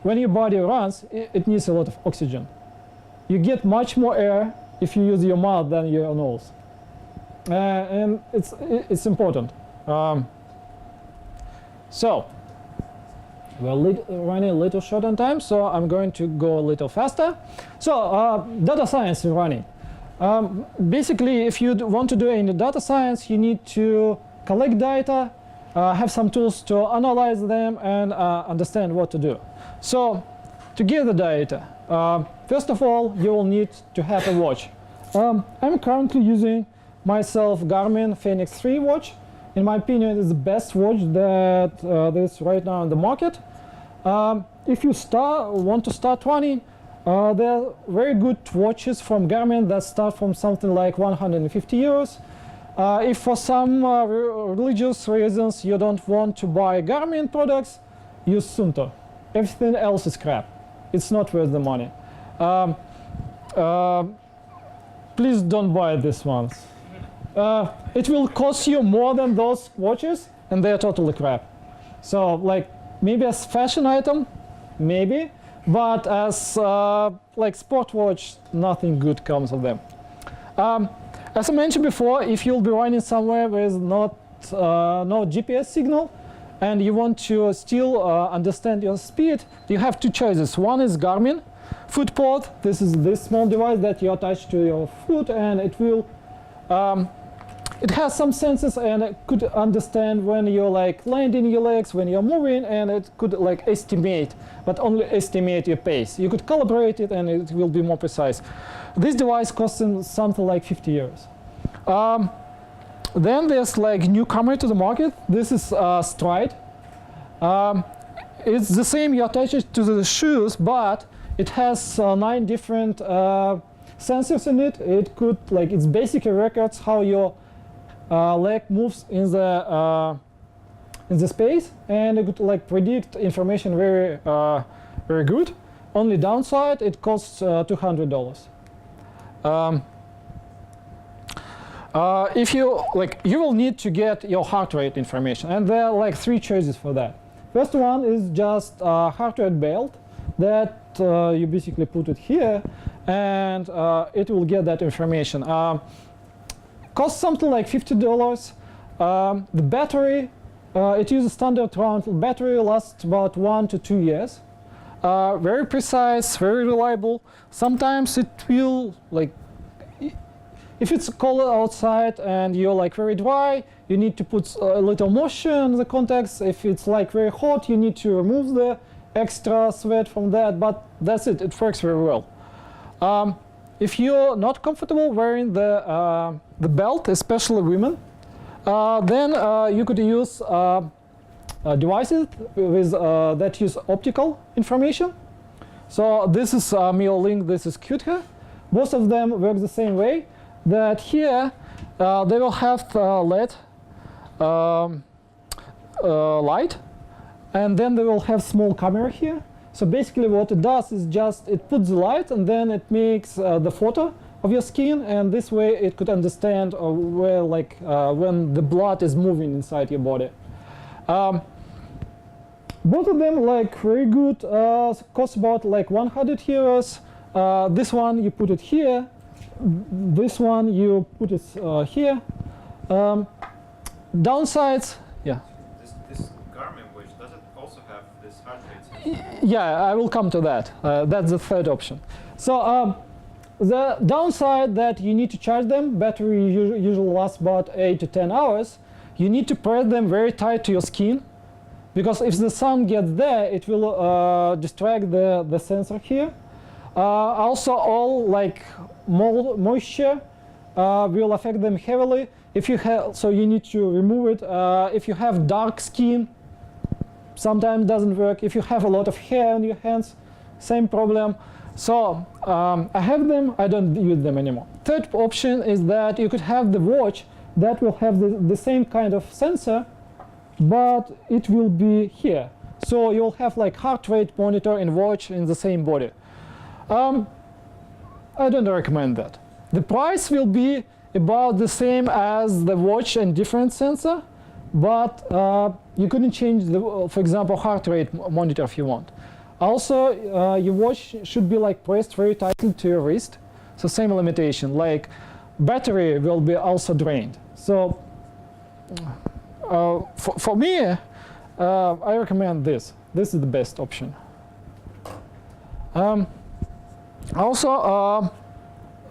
when your body runs, it needs a lot of oxygen. you get much more air if you use your mouth than your nose. And it's important. So we're running a little short on time, so I'm going to go a little faster. So data science in running. Basically, if you want to do any data science, you need to collect data, have some tools to analyze them, and understand what to do. So to get the data, first of all, you will need to have a watch. I'm currently using myself Garmin Fenix 3 watch. In my opinion, it's the best watch that is right now on the market. If you want to start running, there are very good watches from Garmin that start from something like 150 euros. If for some religious reasons you don't want to buy Garmin products, use Suunto. Everything else is crap. It's not worth the money. Please don't buy these ones. It will cost you more than those watches, and they're totally crap. So, like, maybe as fashion item, maybe, but as like sport watch, nothing good comes of them. As I mentioned before, if you'll be running somewhere with no GPS signal, and you want to still understand your speed, you have two choices. One is Garmin Footpod. This is this small device that you attach to your foot, and it will it has some sensors, and it could understand when you're like landing your legs, when you're moving, and it could like estimate, but only estimate your pace. You could calibrate it, and it will be more precise. This device costs something like 50 euros. Then there's like newcomer to the market. This is Stride. It's the same, you attach it to the shoes, but it has 9 different sensors in it. It could, like, it's basically records how your leg moves in the space, and it could like predict information very very good. Only downside, it costs $200. If you like, you will need to get your heart rate information, and there are like 3 choices for that. First one is just a heart rate belt that you basically put it here, and it will get that information. Costs something like $50. The battery, it uses standard round battery, lasts about 1 to 2 years. Very precise, very reliable. Sometimes it will, like, if it's cold outside and you're like very dry, you need to put a little moisture in the contacts. If it's like very hot, you need to remove the extra sweat from that, but that's it. It works very well. If you're not comfortable wearing the belt, especially women, then you could use devices with, that use optical information. So this is Mio-Link, this is Qt. Both of them work the same way. That here they will have LED light, and then they will have small camera here. So basically what it does is just it puts the light, and then it makes the photo of your skin, and this way it could understand where, like, when the blood is moving inside your body. Both of them like very good, cost about like 100 euros. This one you put it here. This one you put it here. Downsides, yeah. This Garmin watch, does it also have this heart rate sensor? Yeah, I will come to that. That's the third option. So the downside that you need to charge them. Battery usually lasts about 8 to 10 hours. You need to press them very tight to your skin, because if the sun gets there, it will distract the sensor here. Also, all like moisture will affect them heavily. If you have, so you need to remove it. If you have dark skin, sometimes it doesn't work. If you have a lot of hair on your hands, same problem. So I have them, I don't use them anymore. Third option is that you could have the watch that will have the same kind of sensor, but it will be here. So you'll have like heart rate monitor and watch in the same body. I don't recommend that. The price will be about the same as the watch and different sensor, but you couldn't change the, for example, heart rate monitor if you want. Also, your watch should be like pressed very tightly to your wrist. So same limitation, like battery will be also drained. So for me, I recommend this. This is the best option. Also,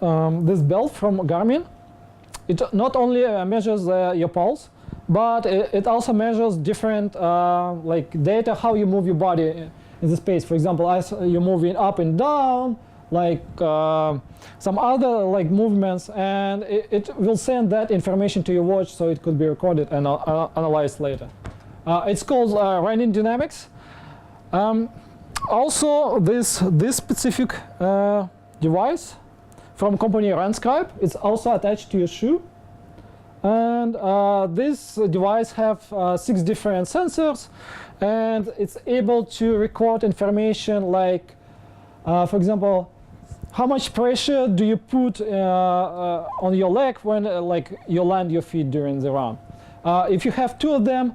this belt from Garmin, it not only measures your pulse, but it also measures different like data, how you move your body in the space. For example, as you're moving up and down, like some other like movements, and it will send that information to your watch, so it could be recorded and analyzed later. It's called running dynamics. Also, this specific device from company Runscribe, it's also attached to your shoe. And this device have 6 different sensors, and it's able to record information like, for example, how much pressure do you put on your leg when like you land your feet during the run. If you have 2 of them,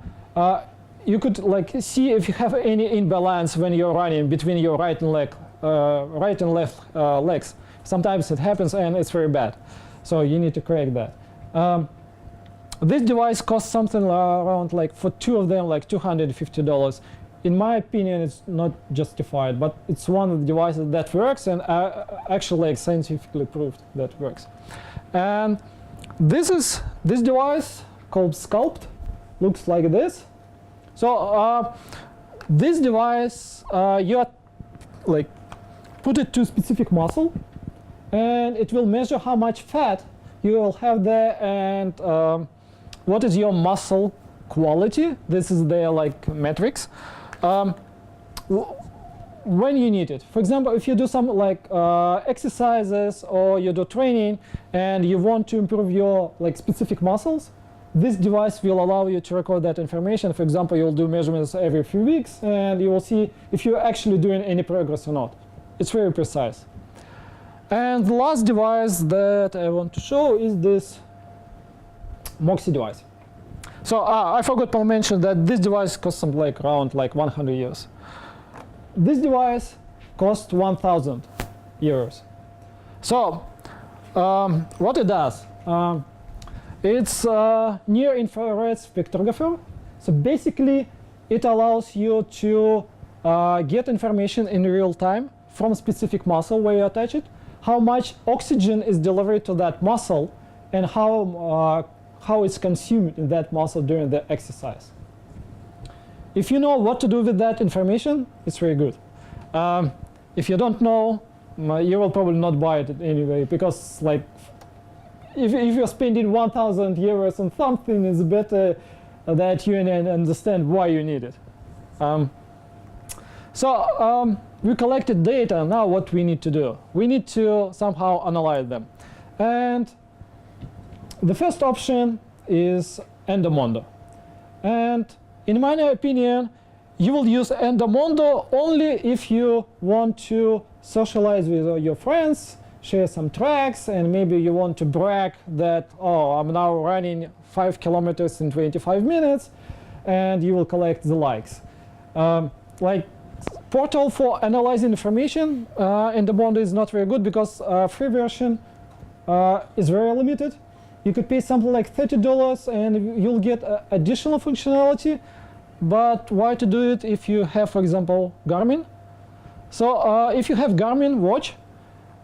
you could like see if you have any imbalance when you're running between your right and left legs. Sometimes it happens and it's very bad, so you need to correct that. This device costs something around, like for 2 of them, like $250. In my opinion, it's not justified, but it's one of the devices that works, and actually like scientifically proved that works. And this device called Sculpt, looks like this. So this device, you like put it to a specific muscle, and it will measure how much fat you will have there, and what is your muscle quality. This is their like metrics. When you need it. For example, if you do some like exercises or you do training and you want to improve your like specific muscles, this device will allow you to record that information. For example, you'll do measurements every few weeks, and you will see if you're actually doing any progress or not. It's very precise. And the last device that I want to show is this Moxie device. So I forgot to mention that this device costs some like around like 100 euros. This device costs 1,000 euros. So what it does, it's near infrared spectrographer. So basically, it allows you to get information in real time from a specific muscle where you attach it, how much oxygen is delivered to that muscle, and how it's consumed in that muscle during the exercise. If you know what to do with that information, it's very good. If you don't know, you will probably not buy it anyway, because like if you're spending 1,000 euros on something, it's better that you understand why you need it. We collected data. Now what we need to do? We need to somehow analyze them. And the first option is Endomondo. And in my opinion, you will use Endomondo only if you want to socialize with your friends, share some tracks, and maybe you want to brag that, oh, I'm now running 5 kilometers in 25 minutes, and you will collect the likes. Like portal for analyzing information, Endomondo is not very good because free version is very limited. You could pay something like $30 and you'll get additional functionality, but why to do it if you have, for example, Garmin? So if you have Garmin watch,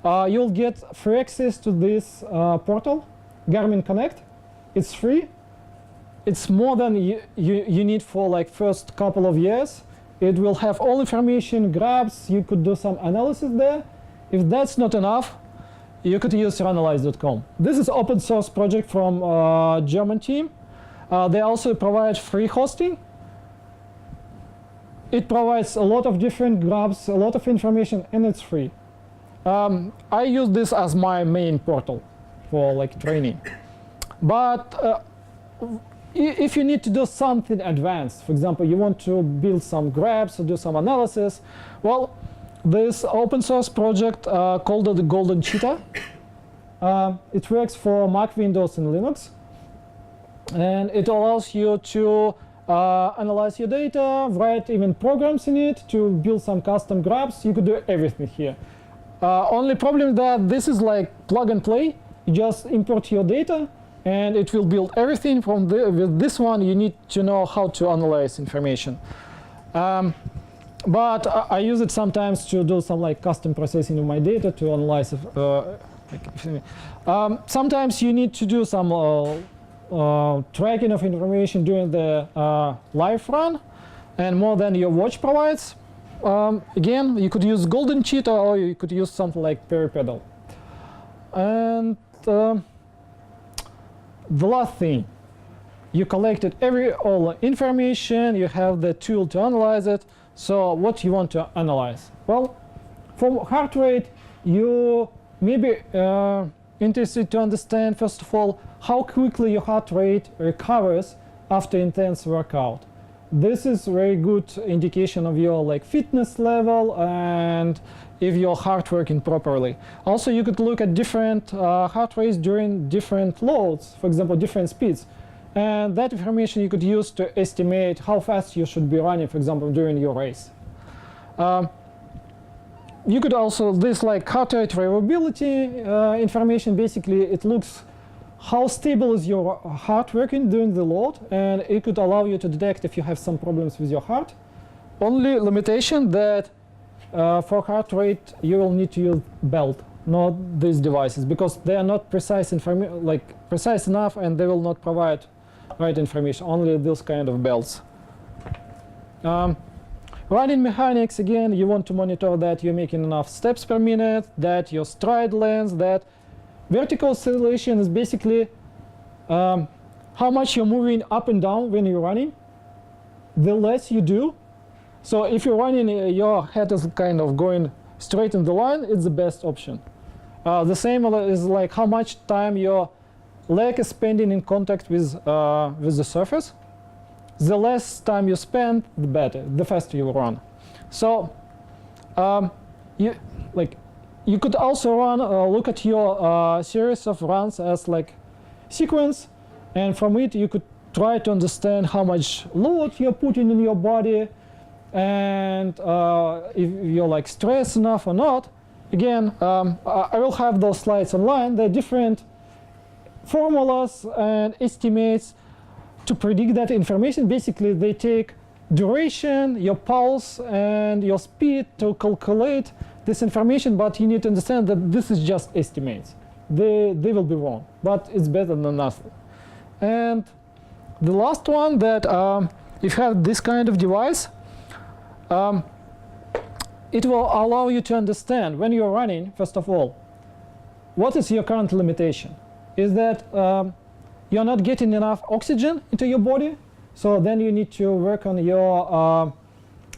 you'll get free access to this portal, Garmin Connect. It's free. It's more than you need for like first couple of years. It will have all information, graphs. You could do some analysis there. If that's not enough, you could use runalize.com. This is open source project from German team. They also provide free hosting. It provides a lot of different graphs, a lot of information, and it's free. I use this as my main portal for like training. But if you need to do something advanced, for example, you want to build some graphs or do some analysis, well, this open source project called the Golden Cheetah. It works for Mac, Windows, and Linux. And it allows you to analyze your data, write even programs in it to build some custom graphs. You could do everything here. Only problem that this is like plug and play. You just import your data, and it will build everything from with this one. You need to know how to analyze information. But I use it sometimes to do some like custom processing of my data to analyze. Sometimes you need to do some tracking of information during the live run, and more than your watch provides. Again, you could use golden cheetah, or you could use something like peripedal. And the last thing, you collected all information, you have the tool to analyze it. So what you want to analyze? Well, for heart rate, you may be interested to understand, first of all, how quickly your heart rate recovers after intense workout. This is very good indication of your like fitness level and if your heart working properly. Also, you could look at different heart rates during different loads, for example, different speeds. And that information you could use to estimate how fast you should be running, for example, during your race. You could also, this like heart rate variability information, basically it looks how stable is your heart working during the load, and it could allow you to detect if you have some problems with your heart. Only limitation that for heart rate you will need to use belt, not these devices, because they are not precise enough, and they will not provide right information. Only those kind of belts. Running mechanics, again, you want to monitor that you're making enough steps per minute, that your stride length, that vertical oscillation is basically how much you're moving up and down when you're running. The less you do. So if you're running, your head is kind of going straight in the line, it's the best option. The same is like how much time your leg is spending in contact with the surface. The less time you spend, the better, the faster you run. So you could also run, look at your series of runs as like sequence, and from it you could try to understand how much load you're putting in your body, and if you're like stressed enough or not. Again, I will have those slides online. They're different formulas and estimates to predict that information. Basically, they take duration, your pulse, and your speed to calculate this information, but you need to understand that this is just estimates. They will be wrong, but it's better than nothing. And the last one, that if you have this kind of device, it will allow you to understand when you're running, first of all, what is your current limitation? Is that you're not getting enough oxygen into your body, so then you need to work on your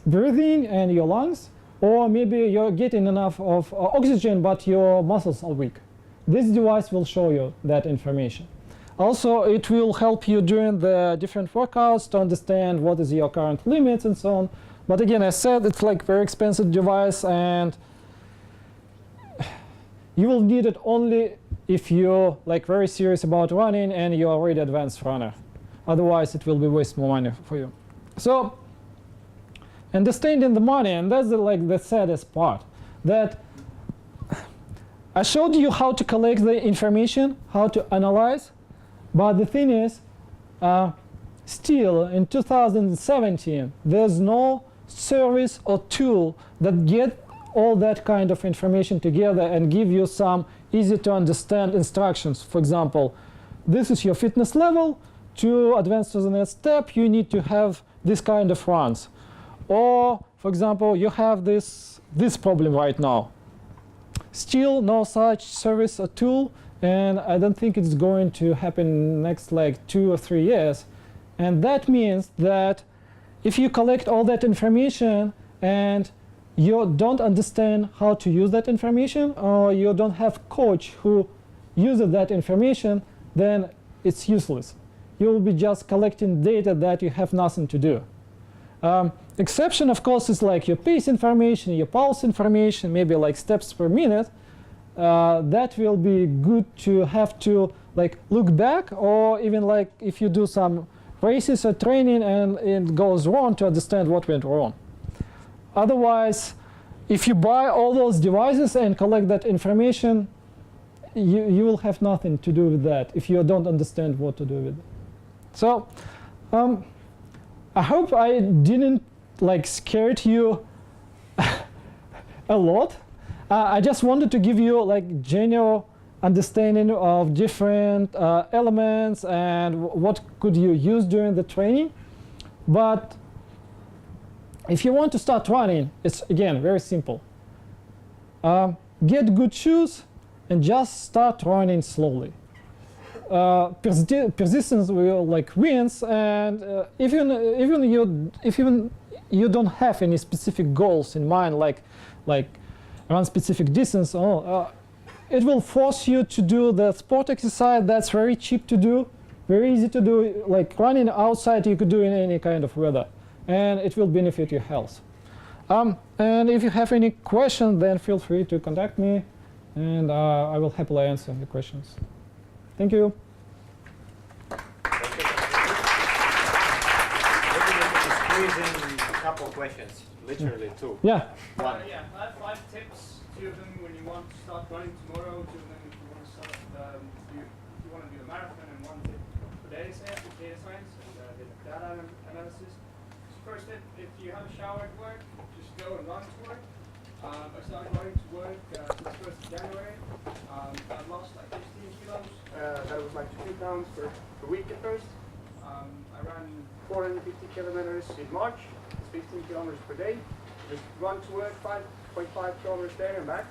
breathing and your lungs, or maybe you're getting enough of oxygen but your muscles are weak. This device will show you that information. Also, it will help you during the different workouts to understand what is your current limits and so on. But again, I said it's like very expensive device, and you will need it only if you're like very serious about running and you're already advanced runner. Otherwise, it will be waste more money for you. So, understanding the money, and that's the saddest part, that I showed you how to collect the information, how to analyze, but the thing is, still in 2017, there's no service or tool that get all that kind of information together and give you some easy to understand instructions. For example, this is your fitness level. To advance to the next step, you need to have this kind of runs. Or, for example, you have this problem right now. Still no such service or tool, and I don't think it's going to happen next like 2 or 3 years. And that means that if you collect all that information and you don't understand how to use that information, or you don't have coach who uses that information, then it's useless. You will be just collecting data that you have nothing to do. Exception, of course, is like your pace information, your pulse information, maybe like steps per minute. That will be good to have to like look back, or even like if you do some races or training and it goes wrong to understand what went wrong. Otherwise, if you buy all those devices and collect that information, you will have nothing to do with that if you don't understand what to do with it. So I hope I didn't like scared you a lot. I just wanted to give you like general understanding of different elements and what could you use during the training. But if you want to start running, it's again very simple. Get good shoes and just start running slowly. Persistence will like wins, and even you don't have any specific goals in mind, like run specific distance. It will force you to do the sport exercise that's very cheap to do, very easy to do. Like running outside, you could do in any kind of weather, and it will benefit your health. And if you have any questions, then feel free to contact me, and I will happily answer your questions. Thank you. Squeeze in a couple questions, literally two. Yeah. Yeah, I have 5 tips. 2 of them when you want to start running tomorrow. 2 of them if you want to start, if you want to do a marathon, and 1 tip for data science and data analysis. So first tip: if you have a shower at work, just go and run to work. I started running to work since 1st of January. I've lost like 15 kilos. That was like 2 pounds per week at first. I ran 450 kilometers in March. It's 15 kilometers per day. Just run to work 5.5 kilometers there and back,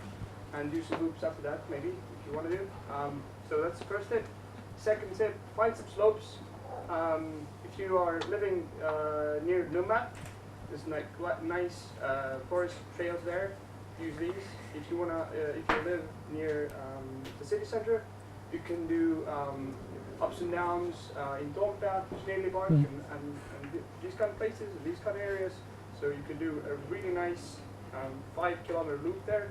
and do some loops after that, maybe, if you want to do. So that's the first tip. Second tip: find some slopes. If you are living near Numma, there's like nice forest trails there. Use these. If you live near the city center, you can do ups and downs in Torpa, Snellebark, and these kind of places, these kind of areas. So you can do a really nice 5-kilometer loop there.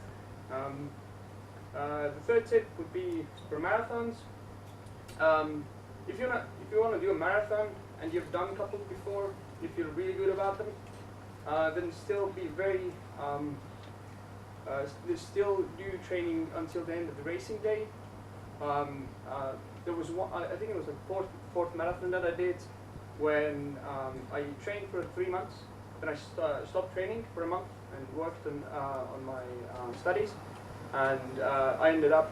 The third tip would be for marathons. If you want to do a marathon and you've done a couple before, you feel really good about them, then still be very still do training until the end of the racing day. There was one, I think it was a fourth marathon that I did when I trained for 3 months. Then I stopped training for a month and worked on my studies, and I ended up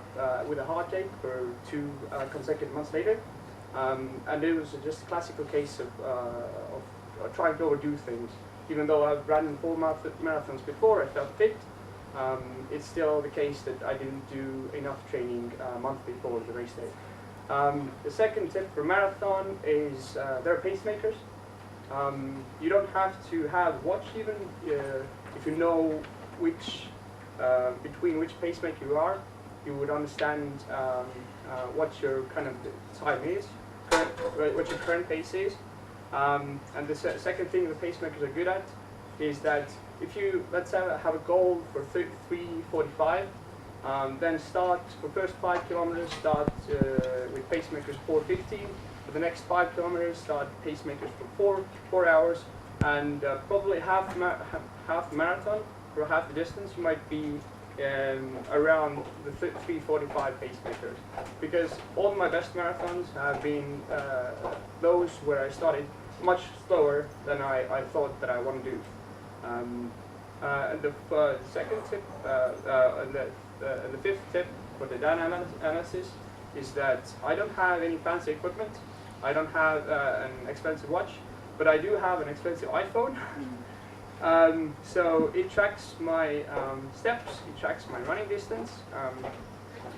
with a heartache for 2 consecutive months later. And it was just a classical case of trying to overdo things. Even though I've run full marathons before, I felt fit. It's still the case that I didn't do enough training a month before the race day. The second tip for marathon is there are pacemakers. You don't have to have watch even if you know between which pacemaker you are. You would understand what your kind of time is, what your current pace is. And the second thing the pacemakers are good at is that if you, let's have a goal for 3:45, then start for first 5 kilometers, start with pacemakers 4:15. For the next 5 kilometers, start pacemakers for 4 hours, and probably half marathon, for half the distance, you might be around the 3:45 pacemakers. Because all my best marathons have been those where I started much slower than I thought that I want to do. And the second tip, and the fifth tip for the data analysis is that I don't have any fancy equipment. I don't have an expensive watch, but I do have an expensive iPhone. So it tracks my steps, it tracks my running distance,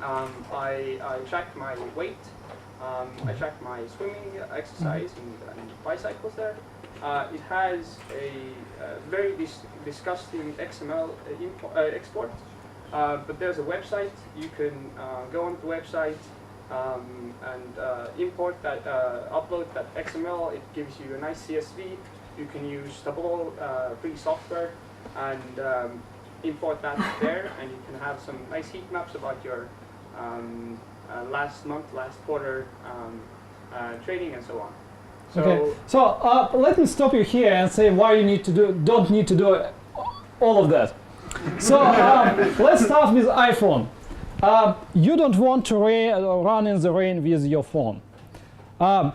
I track my weight, I track my swimming exercise and bicycles there. It has a very disgusting XML export, but there's a website. You can go on the website and import that, upload that XML. It gives you a nice CSV. You can use Tableau free software and import that there, and you can have some nice heat maps about your last month, last quarter training, and so on. So, Okay. So let me stop you here and say why you don't need to do all of that. So let's start with iPhone. You don't want to run in the rain with your phone.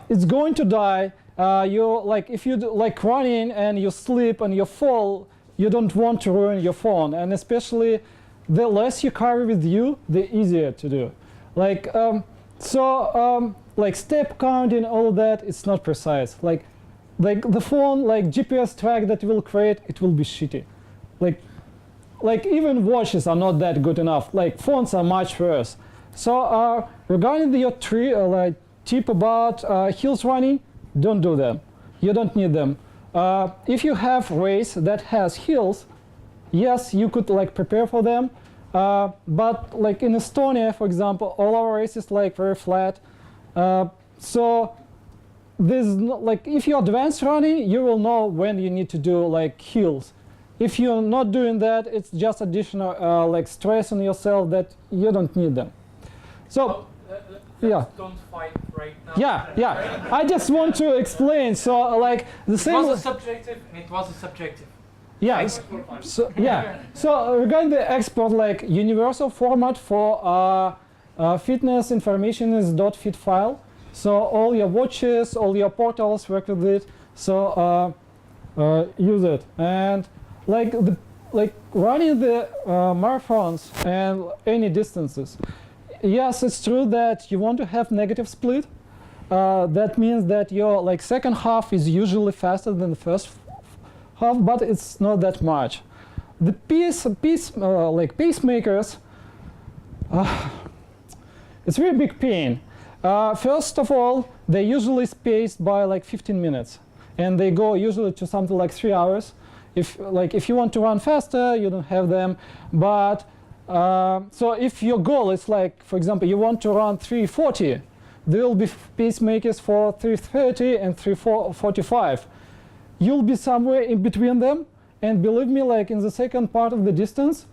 It's going to die. If you like running and you slip and you fall, you don't want to ruin your phone. And especially, the less you carry with you, the easier to do. Like step counting, all of that, it's not precise. Like the phone, like GPS track that will create, it will be shitty. Like even watches are not that good enough. Like phones are much worse. So regarding your tip about hills running, don't do them. You don't need them. If you have race that has hills, yes, you could like prepare for them. But like in Estonia, for example, all our races like very flat. So there's like if you advance running, you will know when you need to do like hills. If you're not doing that, it's just additional like stress on yourself that you don't need them. So yeah. Don't fight right now. Yeah. I just want to explain. So like the same. It was a subjective and it was a subjective. Yeah. So regarding the export, like universal format for fitness information is .fit file. So all your watches, all your portals work with it. So use it. And like running the marathons and any distances. Yes, it's true that you want to have negative split. That means that your like second half is usually faster than the first half, but it's not that much. The pacemakers, it's really big pain. First of all, they're usually spaced by like 15 minutes, and they go usually to something like 3 hours. If you want to run faster, you don't have them. But so if your goal is like, for example, you want to run 3:40, there will be pacemakers for 3:30 and 3:45. You'll be somewhere in between them, and believe me, like in the second part of the distance,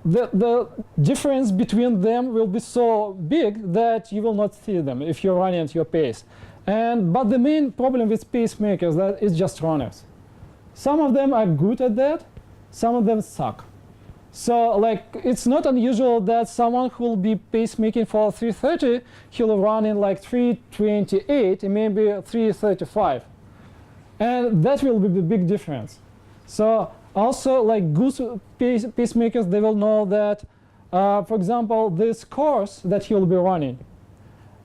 the difference between them will be so big that you will not see them if you're running at your pace. But the main problem with pacemakers that is just runners. Some of them are good at that, some of them suck. So like it's not unusual that someone who will be pacemaking for 3:30, he'll run in like 3:28 and maybe 3:35. And that will be the big difference. So also like good pacemakers, they will know that, for example, this course that he'll be running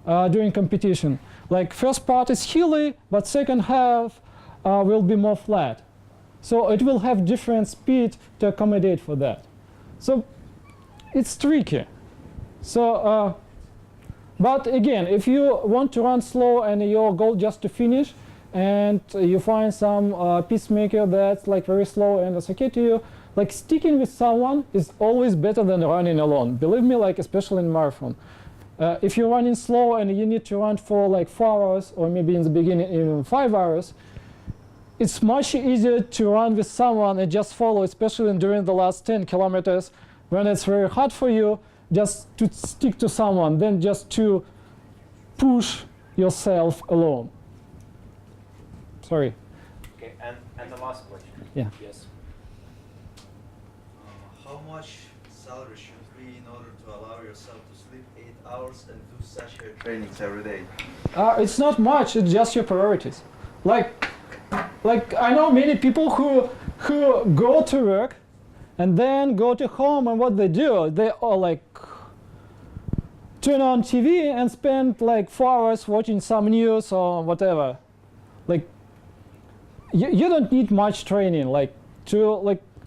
during competition, like first part is hilly, but second half will be more flat. So it will have different speed to accommodate for that. So it's tricky. So, but again, if you want to run slow and your goal just to finish, and you find some pacemaker that's like very slow and it's okay to you, like sticking with someone is always better than running alone. Believe me, like especially in marathon. If you're running slow and you need to run for like 4 hours or maybe in the beginning even 5 hours, it's much easier to run with someone and just follow, especially during the last 10 kilometers when it's very hard for you, just to stick to someone than just to push yourself alone. Sorry. Okay, and the last question. Yeah. Yes. How much salary should be in order to allow yourself to sleep 8 hours and do session trainings every day? It's not much, it's just your priorities. Like I know many people who go to work and then go to home, and what they do, they all like turn on TV and spend like 4 hours watching some news or whatever. Like you don't need much training. Like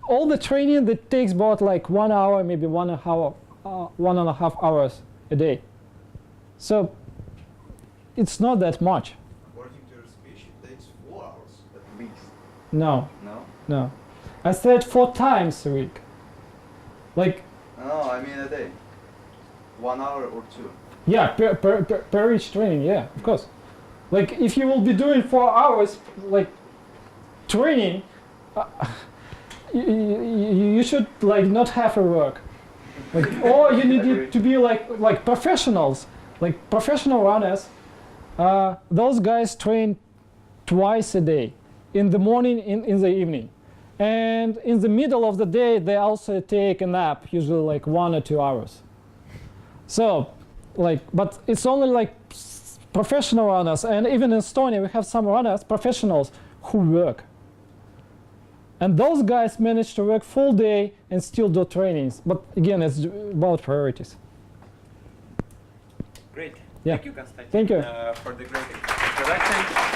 all the training that takes about like 1 hour, maybe 1.5 hours a day. So it's not that much. No. No? No. I said 4 times a week. Like. No, I mean a day. 1 hour or 2. Yeah, per each training, yeah, of course. Like if you will be doing 4 hours, like training, you should like not have a work. Like, or you need it to be like professionals, like professional runners. those guys train twice a day, in the morning, in the evening. And in the middle of the day, they also take a nap, usually like 1 or 2 hours. So, but it's only like professional runners, and even in Estonia, we have some runners, professionals, who work. And those guys manage to work full day and still do trainings. But again, it's about priorities. Great. Yeah. Thank you, Konstantin, Thank you. for the great introduction.